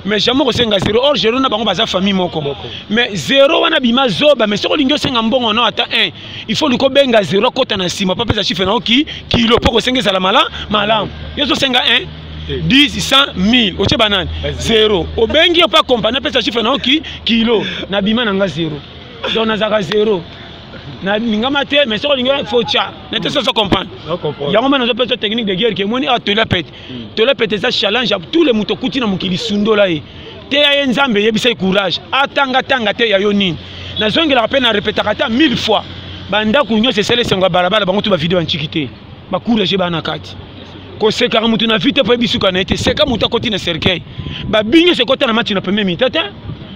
mais jamais okosenga 0 or 0 na bango baza famille moko mais 0 wana bima zoba mais soko lingi osenga mbongo na ata 1 il faut liko benga 0 kota na sima pa pesa chiffre na oki kilo poko senga za la malamu yeso senga 1 10 100 1000 oche banane 0 obengi pas compagnie pesa chiffre na oki kilo na bima nanga 0 donc nazaka 0 na lingama te mais soko lingi faut cha nete ça comprendre yango mana zo pesa technique de guerre que moni a telepete ça challenge à tous les mutokuti na mukili sundola e te ya nzambe yebisa courage atanga te ya yonini na zongi la rappel na répétaka ta 1000 fois banda kunyo se sele sengo barabara bango tu ba vidéo antikité ba courage bana kati ko seka mutu na vite po bisuka na été seka mutu akoti na cercueil ba binyo se kota na match na premier mi-temps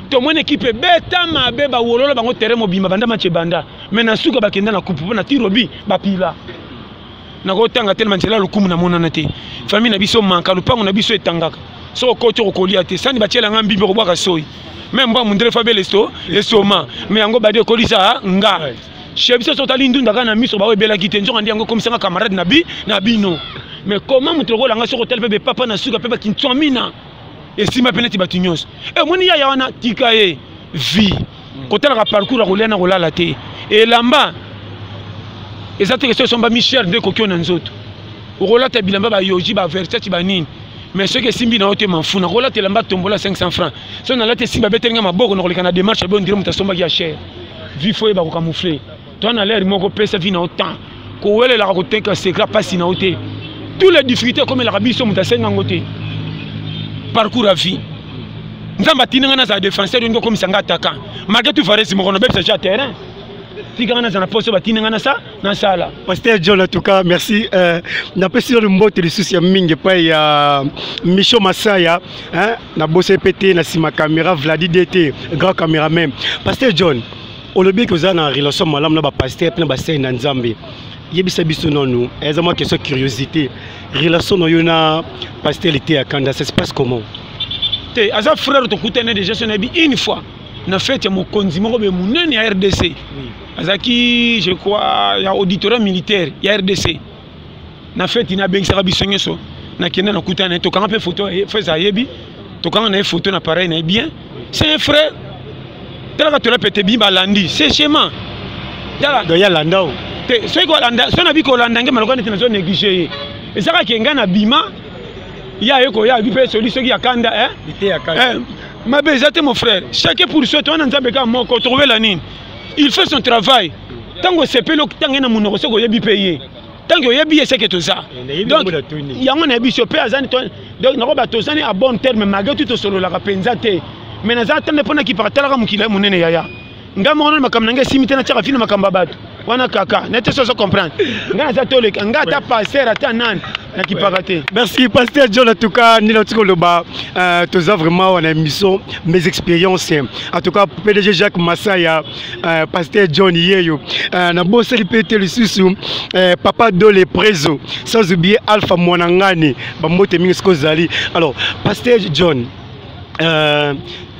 to mon équipe beta mabe ba wolola bango terrain mobimba banda match banda mais na suka bakenda na coupe na tirobi ba pila na ko tanga tellement c'est là le kumu na monana te famille na biso manka lupango na biso etangaka so ko to ko lia te sani ba tiela ngambi ko bwaka soyi même ba mundele fa bele sto esoma mais yango ba de ko lisa nga chebiso so tali ndunda kana miso ba webela kite njonga ndi yango comme ça camarade na bino mais comment mutoko langa so ko tel pe papa na suka pe ba kintswamina et si ma penati batunyos et moni ya wana tika e vie kotala ka parcours rolena rolala te et lamba ezate que somba Michel de kokyo na nzoto rolata bilamba ba yoji ba versace ba nini mais ce que simbi na ote manfu na rolata lamba tombola 500 francs so na late simba betenga maboko na koleka na démarche ba ndire mutasomba ki ya cher vie faut ba ko camoufler toi na l'air moko pesa vie na autant ko wele la ko tenka secret pas na ote tous les difficultés comme la rabiso mutasenga ngote parcours à vie. Nous avons dit que nous avons un défenseur qui est un attaquant. Malgré tout, nous avons un terrain. Si nous avons un poste, nous avons un salle. Pasteur John, en tout cas, merci. Nous avons essayé de monter les soucis. Nous avons Micho Masaya, nous avons bossé pété, nous avons caméra, Vladi DT, grand caméraman. Pasteur John, au lobby que vous avez en relation, nous avons un pasteur, nous avons un Nzambe. Yebisa biso nonou, exactement question curiosité. Relation no yona pasteur était à Kanda, ça se passe comment? Te aza frère to kutene déjà son abi une fois. Na fait ya mokonzi moko be munene ya RDC. Azaki je crois ya auditoire militaire ya RDC. Na fait ina bengisa biso nyeso. Na kenda na kutana to kanga pe photo feza yebi. To kanga na photo na pareil na bien. C'est un frère. Tala to la pete bimba landi, c'est schéma. Tala do ya landao. Ce qu'on a son avis qu'on a ndangé malgré que nous négligé et ça qui engana bima il y a eko ya bipe solution qui a kanda ma bezate mon frère chacun pour soi toi nzambe ka moko trouver la nine il fait son travail tant que c'est pelo tant na munoko soko yebi payer tant que yebi c'est que tout ça donc il y a un abi chopé azani donc na ko ba tozani à bon terme malgré tout solo la penza te mais na za tande pona ki partala ka mukila munene yaya ngamo na makamnanga simite na tshaka fina makamba bato wana kaka nete so comprendre ngana za toleka ngata passer ata nan na kipakate. Merci pasteur John, en tout cas ni l'autre loba tous vraiment on a émission mes expériences en tout cas PDG Jacques Masaya pasteur John yeyo na bosse répéter le susu papa Dole Prezo sans oublier Alpha Mwanangani ba mote mingi skozali. Alors pasteur John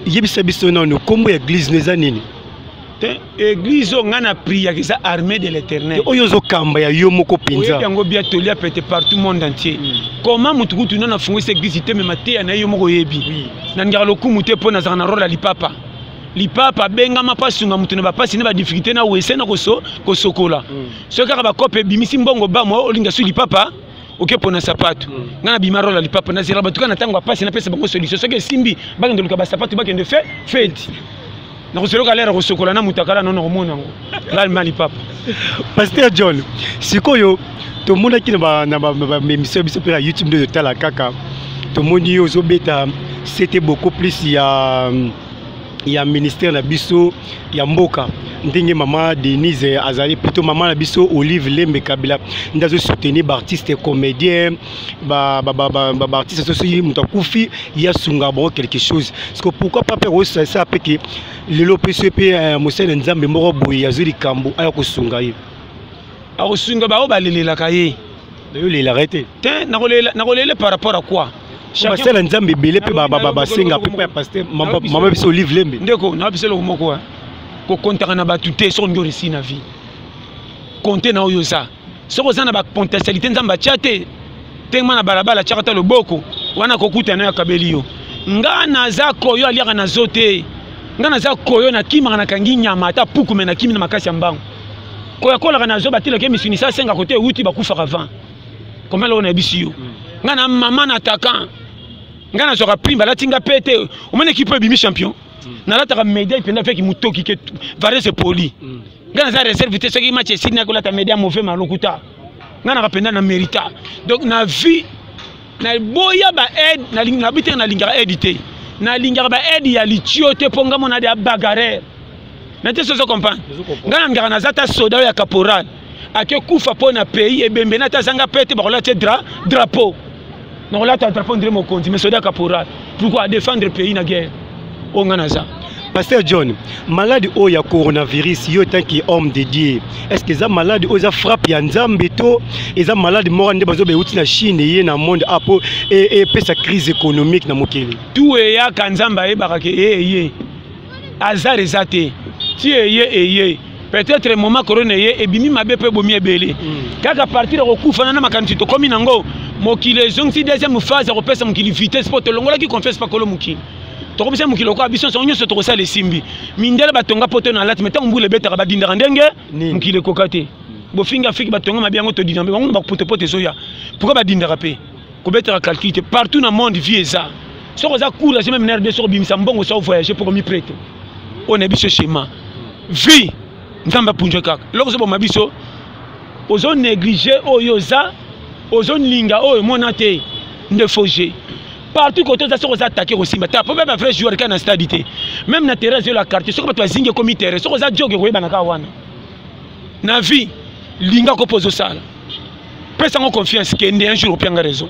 yebisa biso nono kombo église nezanini église ngana priya que ça armée de l'Éternel. Oyozo kamba ya yo moko pinza. Yango bia tolia pété partout monde entier. Comment mutukutu na fungo cette église te memate na yo moko yebi. Na ngara lokumu te pona za na rola lipapa. Lipapa benga mapasunga mutu na ba pasi na ba difficulté na wese na ko sokola. Ce ka ba kope bimisi mbongo ba mo olinga su lipapa. OK pona sapato. Ngana bimaro la lipapa na zira batuka na tango pasi na pesa bango solution. Ce que simbi ba ngendo luka ba sapato ba kende fait. Na ko seloka lera ko sokola na mutakala non ko mona ngo la mali papa pasteur John sikoyo to mona ki na ba émission biso pe YouTube de tala kaka to moni yo zo beta c'était beaucoup plus ya ministère na biso ya mboka ndenge mama Denise azali plutôt maman na biso Olive Lembe Kabila ndazo soutenir ba artiste comédien ba artiste sosi mutakufi ya sunga bon quelque chose parce que pourquoi pas faire ça peke lelo PCP Mosele Nzambe moko boye azuri kambo aya ko sunga ye a ko sunga ba o balela kaye yo le arrêté te na kolela par rapport à quoi Mosele Nzambe belé pe ba senga pe pa pasteur maman biso Olive Lembe ndeko na biso lo moko ko compter na batute so ngori si na vie compter na oyo ça so ko za na ba potentialité Nzamba tchate tellement na balabala tchakata loboko wana kokuta na kabeli yo nga naza koyo aliaka na zote nga naza koyo na kimaka na kangi nyama ata puku me na kimi na makasi ya mbango koya kolaka na zo batile ke misunisa senga kote uti bakufaka vent comment on a bisi yo nga na mama na attaquant nga na zoka prime balatinga pete omene équipe bimi champion na lataka médaille penda feki mutoki ke varier se poli nga na za réserve te soki match sina ko lata médaille mauvais malokuta nga na kapenda na mérita donc na vie na boya ba aide na bité na lingara aide te na lingara ba aide ya litio te ponga mona de bagarre na te sozo comprendre nga na ngara na zata soda ya caporal ake kufa po na pays e bembe na ta zanga pete ba kola te drapeau na kola ta drapeau ndre mokonzi mais soda caporal pourquoi défendre pays na guerre o nga na za. Pasteur John, maladie au ya coronavirus, yo tant que homme de Dieu. Est-ce que ça maladie au ya frappe ya nzambe to, et ça maladie morande bazo be uti na Chine yé na monde apo et pesa crise économique na mokili. Tout est ya kanzamba e barake ye. Azar ezate. Ti ye. Peut-être moment corona ye e bimi mabe pe bomi ebele. Kaka partir ko kufa na makanti to komi nango. Mokile zongi deuxième phase ko pesa mokili vitesse pour te longola ki confesse pas ko lo mokili. Tokobisa mukilo ko abiso sonyo so tokosala les simbi mindele batonga poto na lati meta mbule beta ba dinda ndenge mukile kokate bo finga fiki batonga mabiango to dinambe bango ba poto poto zoya pourquoi ba dinda rapé ko beta calculer partout dans le monde vie ça so ko za cours j'ai même nerf de so bimisa mbongo so voyager pour mi prêter on est biso schéma vie nzamba punjo kaka loko so bo mabiso ozo négliger oyoza ozo linga oyo monate nde foger partout côté ça se attaquer aussi mais t'as pas même vrai joueur qui na stabilité même na terrain sur la carte ce que tu as zingue comme terrain ce que ça jogue ko banaka wana na vie linga ko pozo sala pesa ngo confiance que ndé un jour au pianga raison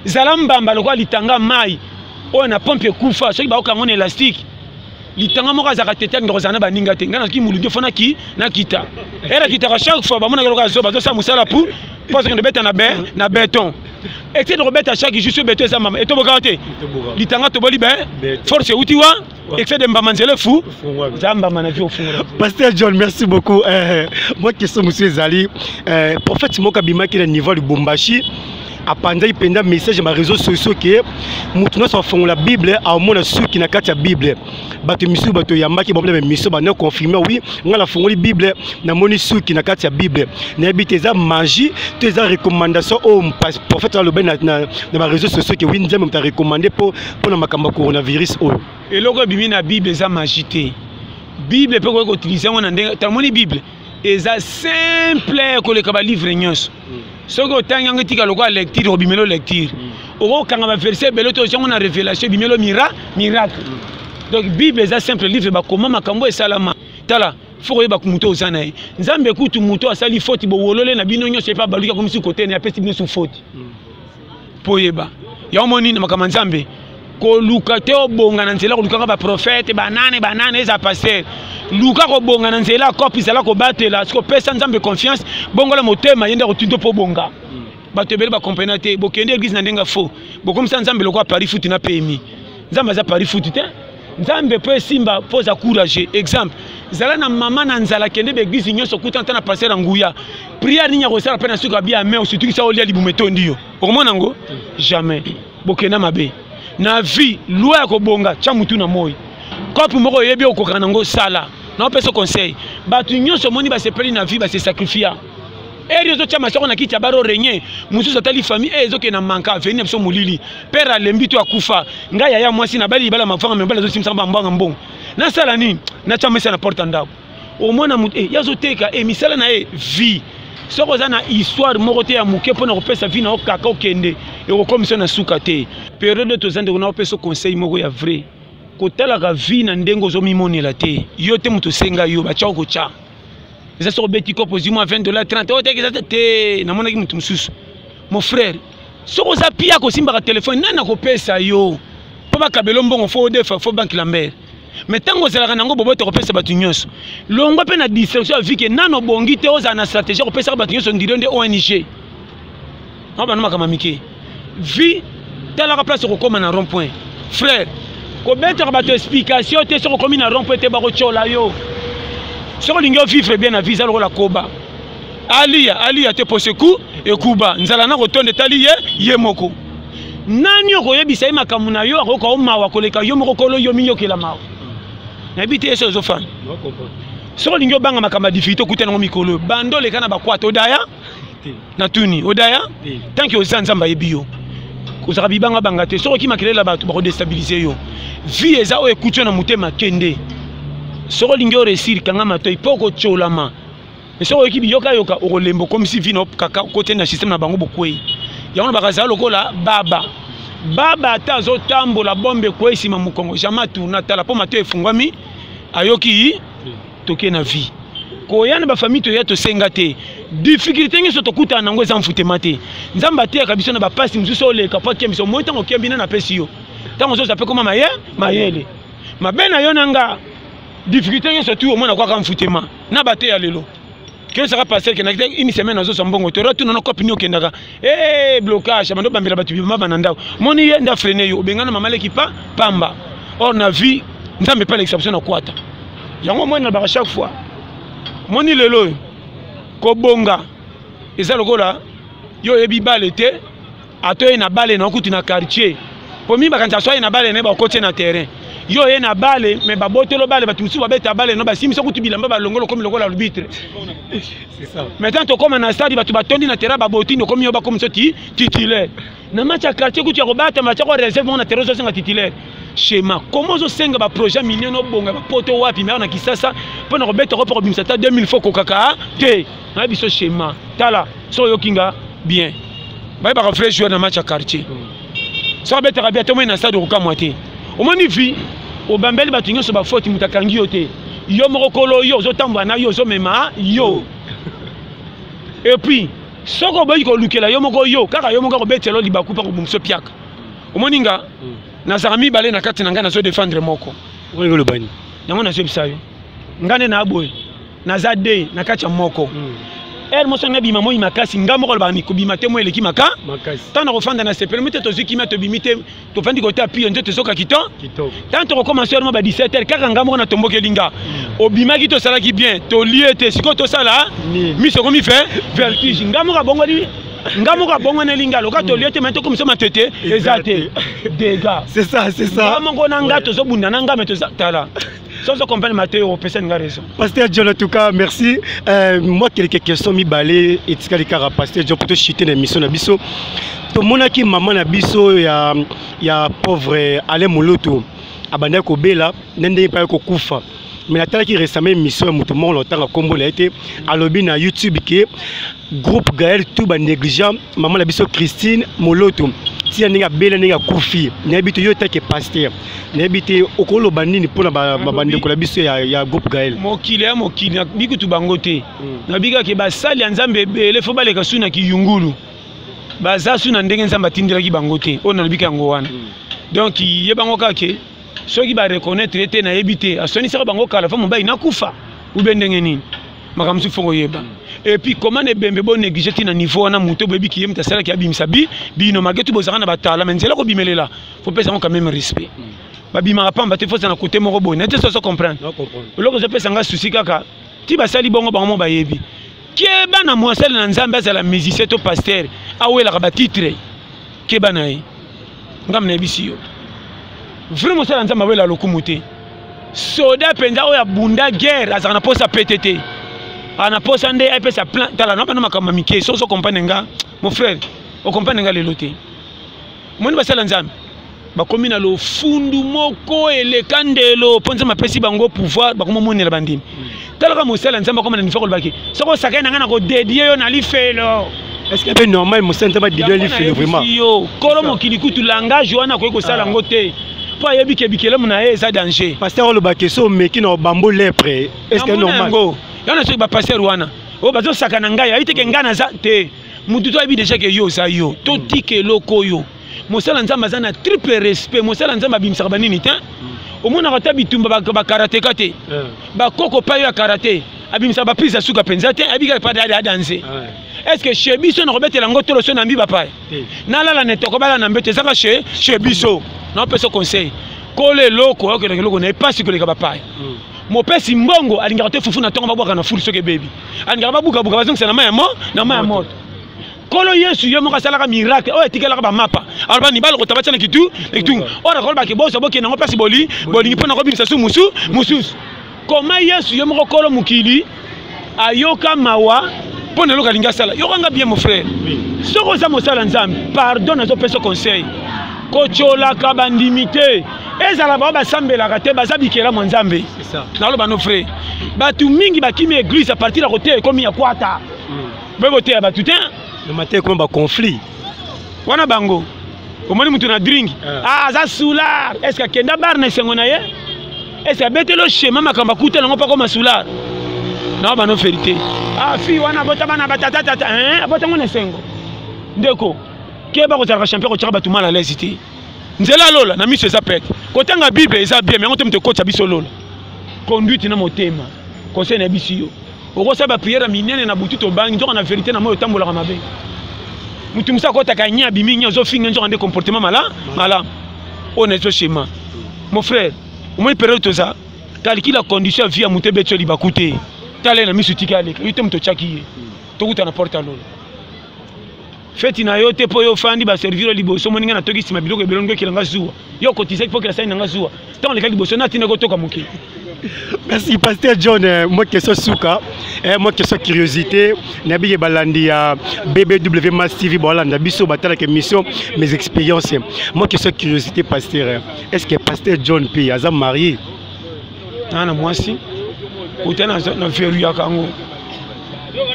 zalamba mbalo litanga mai o na pompe kufa ce qui ba okango élastique litanga mo kaza katete ngozana baninga te ngana ki mulu fona ki na kita era kita chaque fois ba mona ko zo ba zo sa musala pour parce que de bête na béton et c'est de remettre à chaque jour sur béton ça maman et to bokate litanga to boli ben force utiwa et fait de mbamanzele fou zamba manavi au fond. Pasteur John, merci beaucoup. Moi question monsieur Zali prophète Moka Bima qui est au niveau du Bombashi apanda ipenda message ma réseaux sociaux que mutuna so fond la Bible a mona suki na kati ya Bible bato misu bato yambaki problème misu ba na confirmer oui ngala fongoli Bible na moni suki na kati ya Bible na biteza magie teza recommandation au prophète le ben na ma réseaux sociaux que oui nzambe mta recommander pour na makamba coronavirus o et loko bimi na Bible za magité Bible peut ko utiliser on ndenge ta moni Bible eza simple ko le kaba livre nyos soko tanga tika lokwa lecture obimelo lecture oko kanga ba verset belo to jongo na révélation bimelo miracle donc Bible est simple livre ba comment makambo et salama tala foko yeba kumuto osana e nzambe kutu muto asali faute bo wolole na bino nyose pa baluka comme si côté na pesi bino sous faute poyeba ya omoni na makama nzambe ko luka te obonga na nzela ko luka ba prophète banane eza passer luka ko bonga na nzela kopi zala ko batela sko pesa nzambe confiance bongola motema yenda ko tindo po bonga bato bele ba comprendre te bokende église na ndenga faux bokom sa nzambe lokwa Paris foot na PMI nzambe za Paris foot te nzambe po simba poza courager exemple zala na mama na nzala kende be église nyonso kutanta na passer nguya prière ninya ko sala pena suka bia mais surtout ça olia libumeto ndio okomona ngo jamais bokena mabe na vie loi ko bonga cha mutu na moyi kopi moko yebi okokana ngo sala na peso conseil batu nyonso moni ba se peli na vie ba se sacrifier et les autres masoko na kiti baro régner mususu tali famille ezo ke na manka venir biso mulili père alembi to akufa ngaya ya mwasi na bali bala mafanga mbala zo simsa mbanga mbongo na sala nini na chama na porte ndabo au mona mutu yazo teka misala na vie soko za na histoire moko te ya muke pona ko pesa vie na okaka okende e ko commission na suka te période to zande ko na peso conseil moko ya vrai ko tala ka vie na ndengo zo mimonela te yo te mutu senga yo ba chao ko cha eza soko beti ko pozimo $20 30 o te te na mona ki mutu mususu mon frère soko za pia ko simba ka téléphone nana ko pesa yo po ba kabelo mbongo fo defa fo banque Lambert mais tango zela nango bobo te ko pesa batu nyonso longo pe na distraction vie ke nano bongi te oza na stratégie ko pesa batu nyonso ndiro nde ONG aba no makama mike vie tala ka place ko koma na rond point frère ko beta ba to explication te so ko komi na rond point te ba ko chola yo so ko lingyo vivre bien na visa lo la koba alia te poseku ekuba nzala na rotonde tali ye moko nani okoyebisa ye makambo na yo akoka mawa koleka yo moko kolo yo minyokela mawa nayebi te eso ozofana soko olingi obanga makambo ya difficulté okuta nango mikolo bando oleka na bakwata odaya na tuni odaya tanke oza nzambe ayebi yo kozaka bibanga banga te soko okimakelela bato bakodestabilize yo vie eza oyo ekuti yo na motema kende soko olingi oresir kanga matoi mpo okotsolama soko oyoki biyokayoka okolemba okomisi vino kaka kote na systeme na bango bokwei yango na bakazala lokola baba ata azotambola bombe kwei nsima mokongo jamai tourna tala mpo matoi efungwami ayoki toke na vie koya na bafamille toya tosenga te difficulté nyonso tokutana nango eza mfutema te nzambe ateyaka biso na bapasi mosusu oleka mpo akembiso moi ntango okembi nde napesi yo ntango ozoza mpe koma mayele mabe na yo nanga difficulté nyonso tu omona kwaka mfutema na bateya lelo kesaka passer ke nakite une semaine azosa mbongo te ratu na kopini okendaka blocage bando bambela batu bima bananda moni ye nda freiner yo bengana mama leki pamba or na vie nzambe pas l'exception na kwata yango moi na ba chaque fois moni lelo ko bonga eza lokola yo yebi bale te atoye na bale na okuti na quartier po mi bakanta soye na bale ne ba kote na terrain yo ye na bale me babotelo bale batu musu babeta bale no basimisa kutu bilamba balongolo komi lokola arbitre c'est ça maintenant to comme na stade batu batondi na terrain baboti no komi yo ba comme soti titulaire na match ya quartier kutu ya kobata match ya réserve na terrain zo senga titulaire schéma comment zo senga ba projet million no bonga ba poto wapi mais na kisasa pona kobeta ko pour bimsata 2000 fois ko kaka te na biso schéma tala so yo kinga bien ba ba refresh jouer na match ya quartier so beta ka bientôt na stade ko kamwate au moins vie au bambeli batu nyonso ba faute mutakangi yo te yo moko kolo yo zo tambwa na yo zo mema yo et puis soko boyi ko lukela yo moko yo kaka yo moko ko betelo libaku pa ko bumso piaka au moins ninga na zarami balé na kati na nga na zo défendre moko oyo lo bani nango na zo bisayo ngane na aboy na za de na kati ya moko mo songa bima mo makasi ngamo ko bani ko bima te mo eleki makasi tana ko fanda na se permettre to ziki ma to bimite to fandi ko ta pion te soka kito tant to commencer mo ba 17h kaka ngamo na tomboke linga o bima ki to sala ki bien to lié te siko to sala mi so ko mi fait vertige ngamo ka bongo di ngamo ka bongo na linga lo ka to lié te mais to comme ça ma tete ezate dégâts c'est ça ngamo ko na ngato zo bunda na ngame to tala. Sans comprendre Mathéo, personne n'a raison. Pasteur John, en tout cas, merci. Moi, quelques questions, mi balé, et tu as pasteur John, pour te chuter l'émission na biso. Tout le monde qui maman na biso, ya pauvre Alain Moloto, abandé ko bela, n'ende pas ko kufa. Mais la qui récemment émission, tout le monde longtemps à Combo a été à l'objet na YouTube qui groupe Gaël tout ba négligent, maman na biso Christine Moloto. Si on a belle nègre koufi, n'habite yo ta que pasteur, n'habite okolo bandini pour la bande ko la biso ya groupe Gaël. Mokili biku tu bangote. Na biga ke basali nzambe bele fo baleka suna ki yungulu. Baza suna ndenge nzamba tindira ki bangote. On na bika ngo wana. Donc ye bango kake soki ba reconnaître ete na yebite asoni saka bango kala fa mobali na kufa ou bendenge nini. Makamsu fongo yeba. Et puis comment ne bembe bon négliger na niveau na muto bebi ki yemta sala ki abimisa bino magetu bozaka na batala mais nzela ko bimelela faut pesa quand même respect babima pamba te faut ça na côté moko bon nete so comprendre loko je pesa nga souci kaka ti basali bongo bango ba yebi ke bana mwasala na nzambe za la musicien to pasteur awela ka ba titre ke bana yi ngam na bisiyo vraiment ça nzambe awela lokumuté soda penza oya bunda guerre azaka na posa PTT ana posa nde ay pesa plan tala na bana makama mike so comprendre nga mon frère o comprendre nga lelo te moni basala nzambe bakomi na lo fundu moko elekandelo ponza mapesi bango pouvoir bakoma monela bandimi tala ka mosala nzambe koma na nifako baki soko sakay na nga na ko dédier yo na lifelo est-ce que c'est normal mosala ba dédier lifelo vraiment yo kolo mokili kutu langage wana ko sala ngo te po yebi ke bikele mona eza danger pasteur lo bakeso meki na bambo lepre est-ce que normal yana so ba passer wana o bazo sakana ngai ayite ke ngana za te mutu to abi déjà ke yo sa yo to tike loko yo mosala nzamba za na triple respect mosala nzamba bimsaka banini te o mona ka tabitumba ba karatéka te ba koko pa yo ya karaté abimsa ba prise suka penza te abika pa da danser est-ce que chez biso na robetela ngo tolo so na mbi ba pa na la netoko bala na mbete zaka chez biso na peso conseil kole loko ok loko na pas si koleka ba pa mopesi mbongo alingaka te fufu na tongo babwaka na furi soki bebi alingaka babukabuka bazongisa na mai ya moto kolo yesu yo moko asalaka miracle oyo etikelaka bamapa aloba nibala kotabatia na kitunga oyo nakolobaki boso bokende yango mpasi bolingi mpo na kobimisa su mosusu koma yesu yo moko kolo mokili ayoka mawa mpo na eloko alingi asala yokanga bien mon frère soki oza mosala nzambe pardon azopesa conseil kotolaka bandimi te ezala bao basambelaka te baza bikela mwa nzambe naloba no frère bato mingi bakimi église a partir ya kote ekomi ya kwata beboteya bato te matin comme un conflit wana bango omoni mutu na drink aza soulard est-ce que kenda bar na sengo na ye est-ce que betelo schéma makamba kuta nango pa comme soulard na ba no vérité fi wana bota bana batata tata bota ngone sengo ndeko ke ba ko tsaka champion ko tsaka batu mal à l'aise té nzela lola na miso eza pete kotanga bible eza bien mais ngoto mte coach biso lola conduite na motema conseil na bisio okosa ba prière minene na butu to bangi nzoka na vérité na moyo tambolaka mabe mutu musa ko takanya biminya zo finga nzoka de comportement mala honnête schéma mon frère au moins période toza calcule la condition vie à muté beto libakute tale na misu tikale yite mto chaki to kuta na porta lolo feti na yote po yo fandi ba servir liboso moninga na toki sima biloko belongo kelanga zuwa yo kotize po kela sai nanga zuwa tant les liboso na tina ko toka muke. Merci Pasteur John. Moi question souka, moi question curiosité. Nabi balandi ya BBW Mass TV balanda biso batala ke mission mes expériences. Moi question curiosité Pasteur. Est-ce que Pasteur John P aza marié? Na moi si. Utana na feru ya kango.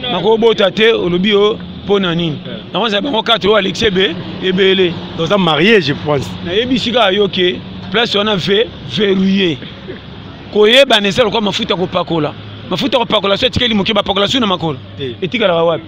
Na ko bota te olobi o pona nini. Na wanza bango 4 o Alexis B ebele. Donc ça marié je pense. Na yebisika yoke place on a verrouillé. Koyeba neselo kwa mafuta kopakola so etikeli moke bapakola su na makolo etikala wapi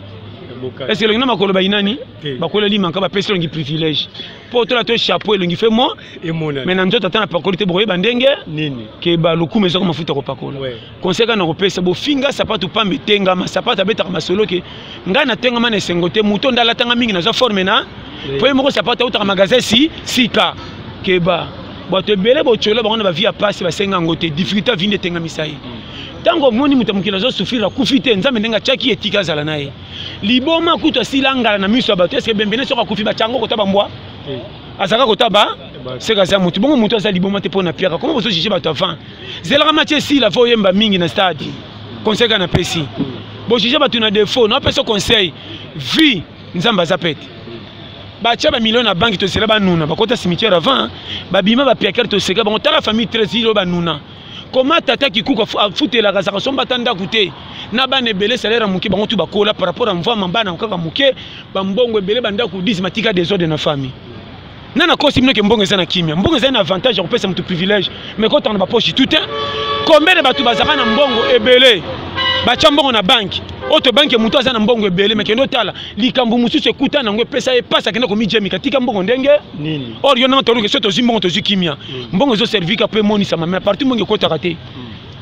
est-ce que ngina makolo bayinani bakola lima nka bapesi longi privilège po to la to chapeau longi fait moi et mona mais na nzoto tana pakoli te boyeba ndenge nini ke ba lokume so mafuta kopakola conseil na kopesa bo finga sapatu pambe tenga ma sapatu abeta masolo ke nga na tenga mana sengote muto ndala tanga mingi na zo forme na po moko sapatu utaka magasin sika ke ba bato ebele bochola bango na bavie ya pasi basenga yango te difficulté avindi etenga misai ntango omoni moto mokili azosufrira akufi te nzambe ndenge atiaki etika azala na ye liboma kutu asila ngala na miso ya bato eske bembene soki akufi batyango kota bambwa azalaka kota seka aza motu bongo motu aza liboma te mpo na piaka koma bozojuge bato avant zelaka mati esila fo oyemba mingi na stade conseil ka na pesi bojuge bato na défaut na opesa conseil vie nzambe aza pete batia ba million na banque to sela ba nuna bakota cimetière avant babima ba piakere to seka bango tala famille 13 lo ba nuna comment tata kikuka futela kazaka somba tanda kute na ba nebele salaire muke bango tu bakola par rapport à mvama mbana kaka muke ba mbongo ebele banda ku 10 matika des ordres na famille nana kosi mino ke mbongo eza na kimia mbongo eza na avantage ya kopesa mutu privilège mais quand on na ba poche tout un combien de batu bazaka na mbongo ebele batia mbongo na banque auto banque mutu aza na mbongo ebele mais kendo tala likambo mususu ekuta nango epesa epasa kenda ko mijemi katika mbongo ndenge nini or yo na toruke soto zimbongo to zikimia mbongo zo servir ka pe moni sama mais partout mbongo ekota kate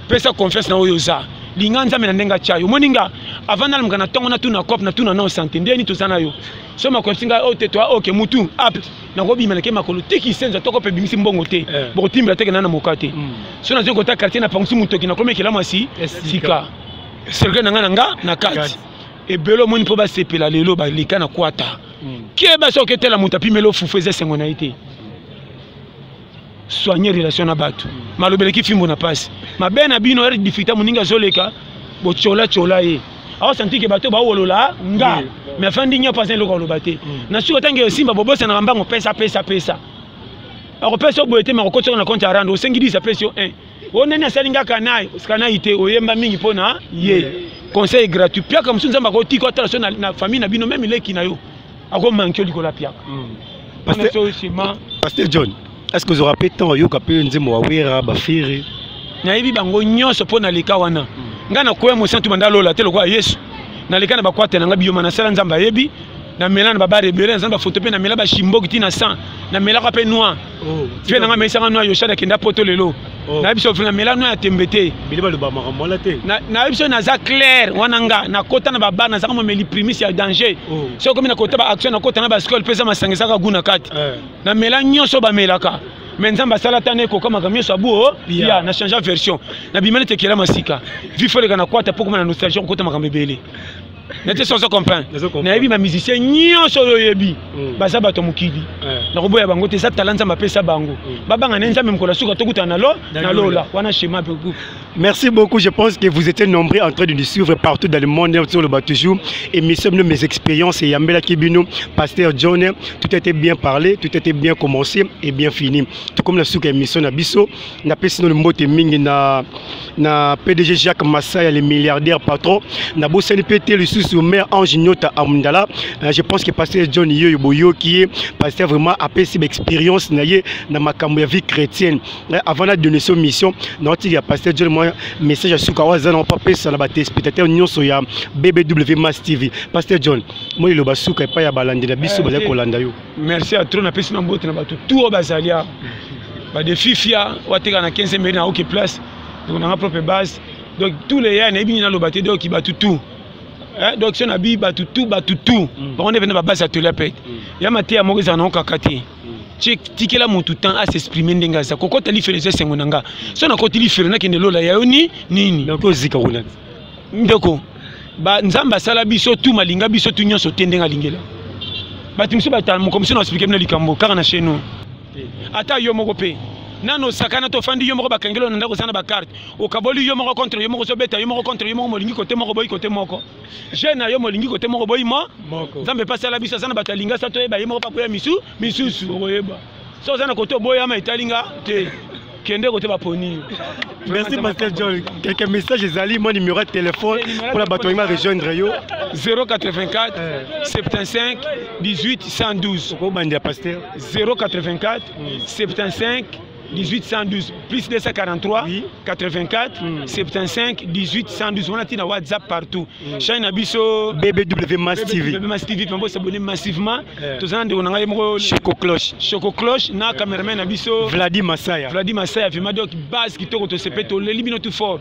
pesa confiance na oyo za linganza mena ndenga chayo moninga avant na mngana tongo na tuna cop na tuna na santé ndeni to sana yo so ma singa o te toi OK mutu apte na ko bimela ke makolo teki senza toko pe bimisi mbongo te bo timbra teke na mokate so na zo kota quartier na pangusi mutu ki na komekela masi sika serge nanga na kati ebelo moni po ba sepela lelo ba lika na kwata ke ba so ketela mutu apimelo fufu eze sengo na ite soigner relation na batu malobeleki fimbo na passe mabe na bino er difficulté moninga zoleka bo chola ye awa senti ke bato ba wolola nga mais afandi nya pas loko lobate na suko tange simba bobosa na mbango pesa ako pesa boete ma ko na compte arando sengi 10 pesa 1 onene asalinga kanai skanai te oyemba mingi pona ye conseil gratuit pia comme sunza mbako tiko atala so na famille na bino même leki na yo ako manquer likola pia Pasteur John, est-ce que vous aurez temps yo kapé nzemo wawera bafiri na yebi bango nyonso pona leka wana ngana koya mo santu bandalo la telo kwa Yesu na leka na bakwate na ngabi yo mana sala nzamba yebi na melana babare bere nzamba photo pe na melaba shimboki tina 100 na melaka pe noir pe na ngame sanga noir yo shada kenda poto lelo na biso na melano ya tembete biliba lo ba makambola te na biso na za clair wana nga na kota na baba na zaka mo meli primis ya danger so comme na kota ba action na kota na ba scole pesa masangisa ka guna kati na mela nyonso ba melaka mais nzamba sala tane ko kama kamio sabu ya na changer version na bimene tekela masika vifo le kana kwata poko na nostalgie ko kota makambebele n'était sans comprendre na yebi ma musicien nyonso yo yebi baza bato mukili na koboya bango te za talent ma pesa bango babanga nenza même ko la suka tokuta na lo na lola wana schéma peu. Merci beaucoup. Je pense que vous étiez nombreux en train de nous suivre partout dans le monde sur le bateau toujours. Émission de mes expériences et Yambela Kibino, Pasteur John, tout était bien parlé, tout était bien commencé et bien fini. Tout comme la souka émission na biso, na pesino le mot mingi na PDG Jacques Massaya, le milliardaire patron, na bosani pété le sous maire Ange Nyota Amundala. Je pense que Pasteur John Yoyo qui est pasteur vraiment après cette expérience na makambo ya vie chrétienne. Avant de donner son mission, notre Pasteur John message à Soukawaza non pas pesa na ba téléspectateurs nyonso ya BBW Mass TV. Pasteur John, moi le basuka pa ya balandi na biso baza kolanda yo. Merci à trop na pesa na mbote na bato tout bazalia. Ba de fifia wateka na 15 minutes na OK place. Donc on a propre base. Donc tous les ya na bini na lobate donc ki batu tout. Donc si on a bi batu tout. On est venu ba base atelier pet. Ya mate ya mokiza na okakati. Tikela mutu temps à s'exprimer ndengaza koko tali faire sengonanga so na kotili faire na kende lola ya oni nini donc ozika kuna ndeko ba nzamba sala biso tu malinga biso tu nyonso tendenga lingela batimso batal mo comme si on expliquer na likambo car na chez nous ata yo moko pe nano sakana to fandi yo moko bakangelo na ndako sana ba carte okaboli yo moko contre yo moko so beta yo moko contre yo moko molingi côté moko boy côté moko jeune yo molingi côté moko boy moko zambe passa la biso sana batalinga sa to yeba yo moko pa koya misusu okoyeba so sana côté boy ama italinga te kende côté ba poni. Merci Pasteur John. Quelques messages ezali mon numéro de téléphone pour la bateau ma rejoindre yo 084 75 18 112 ko bandi Pasteur 084 75 1812 plus 243 84 75 18 112 on a tina WhatsApp partout chaîne abiso BBW Mass TV Mass TV on peut s'abonner massivement tous en de on a mo Choco Cloche na cameraman abiso Vladi Massaya vraiment donc base qui to sepe to le libino tout fort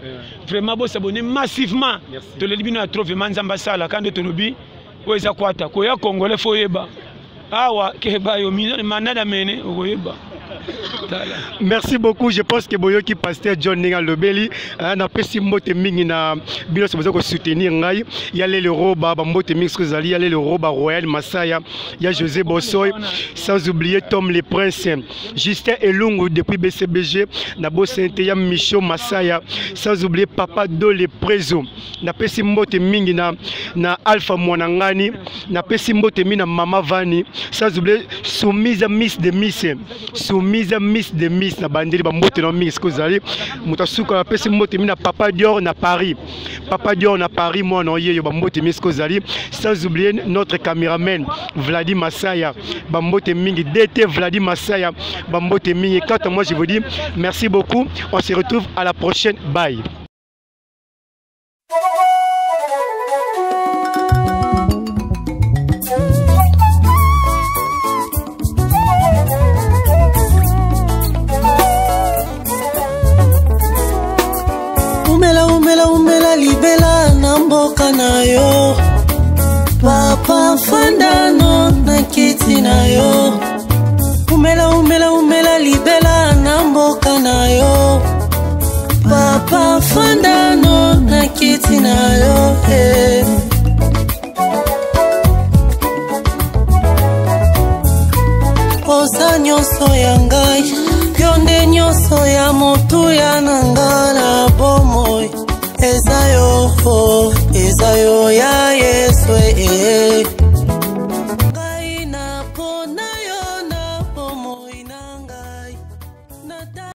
vraiment bo s'abonner massivement to le libino a trop vraiment nzamba sala quand de tonobi ko eza kwata ko ya congolais foyeba awa keba yo manada mene okoyeba. Merci beaucoup. Je pense que Boyoki Pasteur John Nenga Lobeli na pesi mbote mingi na bino se besoin de soutenir ngai. Il y a le roba mbote mingi skozali, il y a le roba Royal Massaya, il y a José Bossoy, sans oublier Tom le Prince, Justin Elungu depuis BCBG, na Bosente ya Micho Massaya, sans oublier Papa Do le Prezo. Na pesi mbote mingi na Alpha Mwanangani, na pesi mbote mingi na Mama Vani, sans oublier Soumise Miss de Miss. Mise na bandeli ba mbote na mingi skozali mutasuka na pesi mbote mina Papa Dior na Paris moi non yeyo ba mbote mingi skozali sans oublier notre caméraman Vladi Massaya ba mbote mingi DT Vladi Massaya ba mbote mingi. Quant à moi je vous dis merci beaucoup, on se retrouve à la prochaine, bye. Umela libela na mboka na yo papa fandano na kiti na yo umela libela na mboka na yo papa fandano na kiti na yo oza nyonso ya ngai yo nde nyonso ya motu ya nanga na bomoi eza yo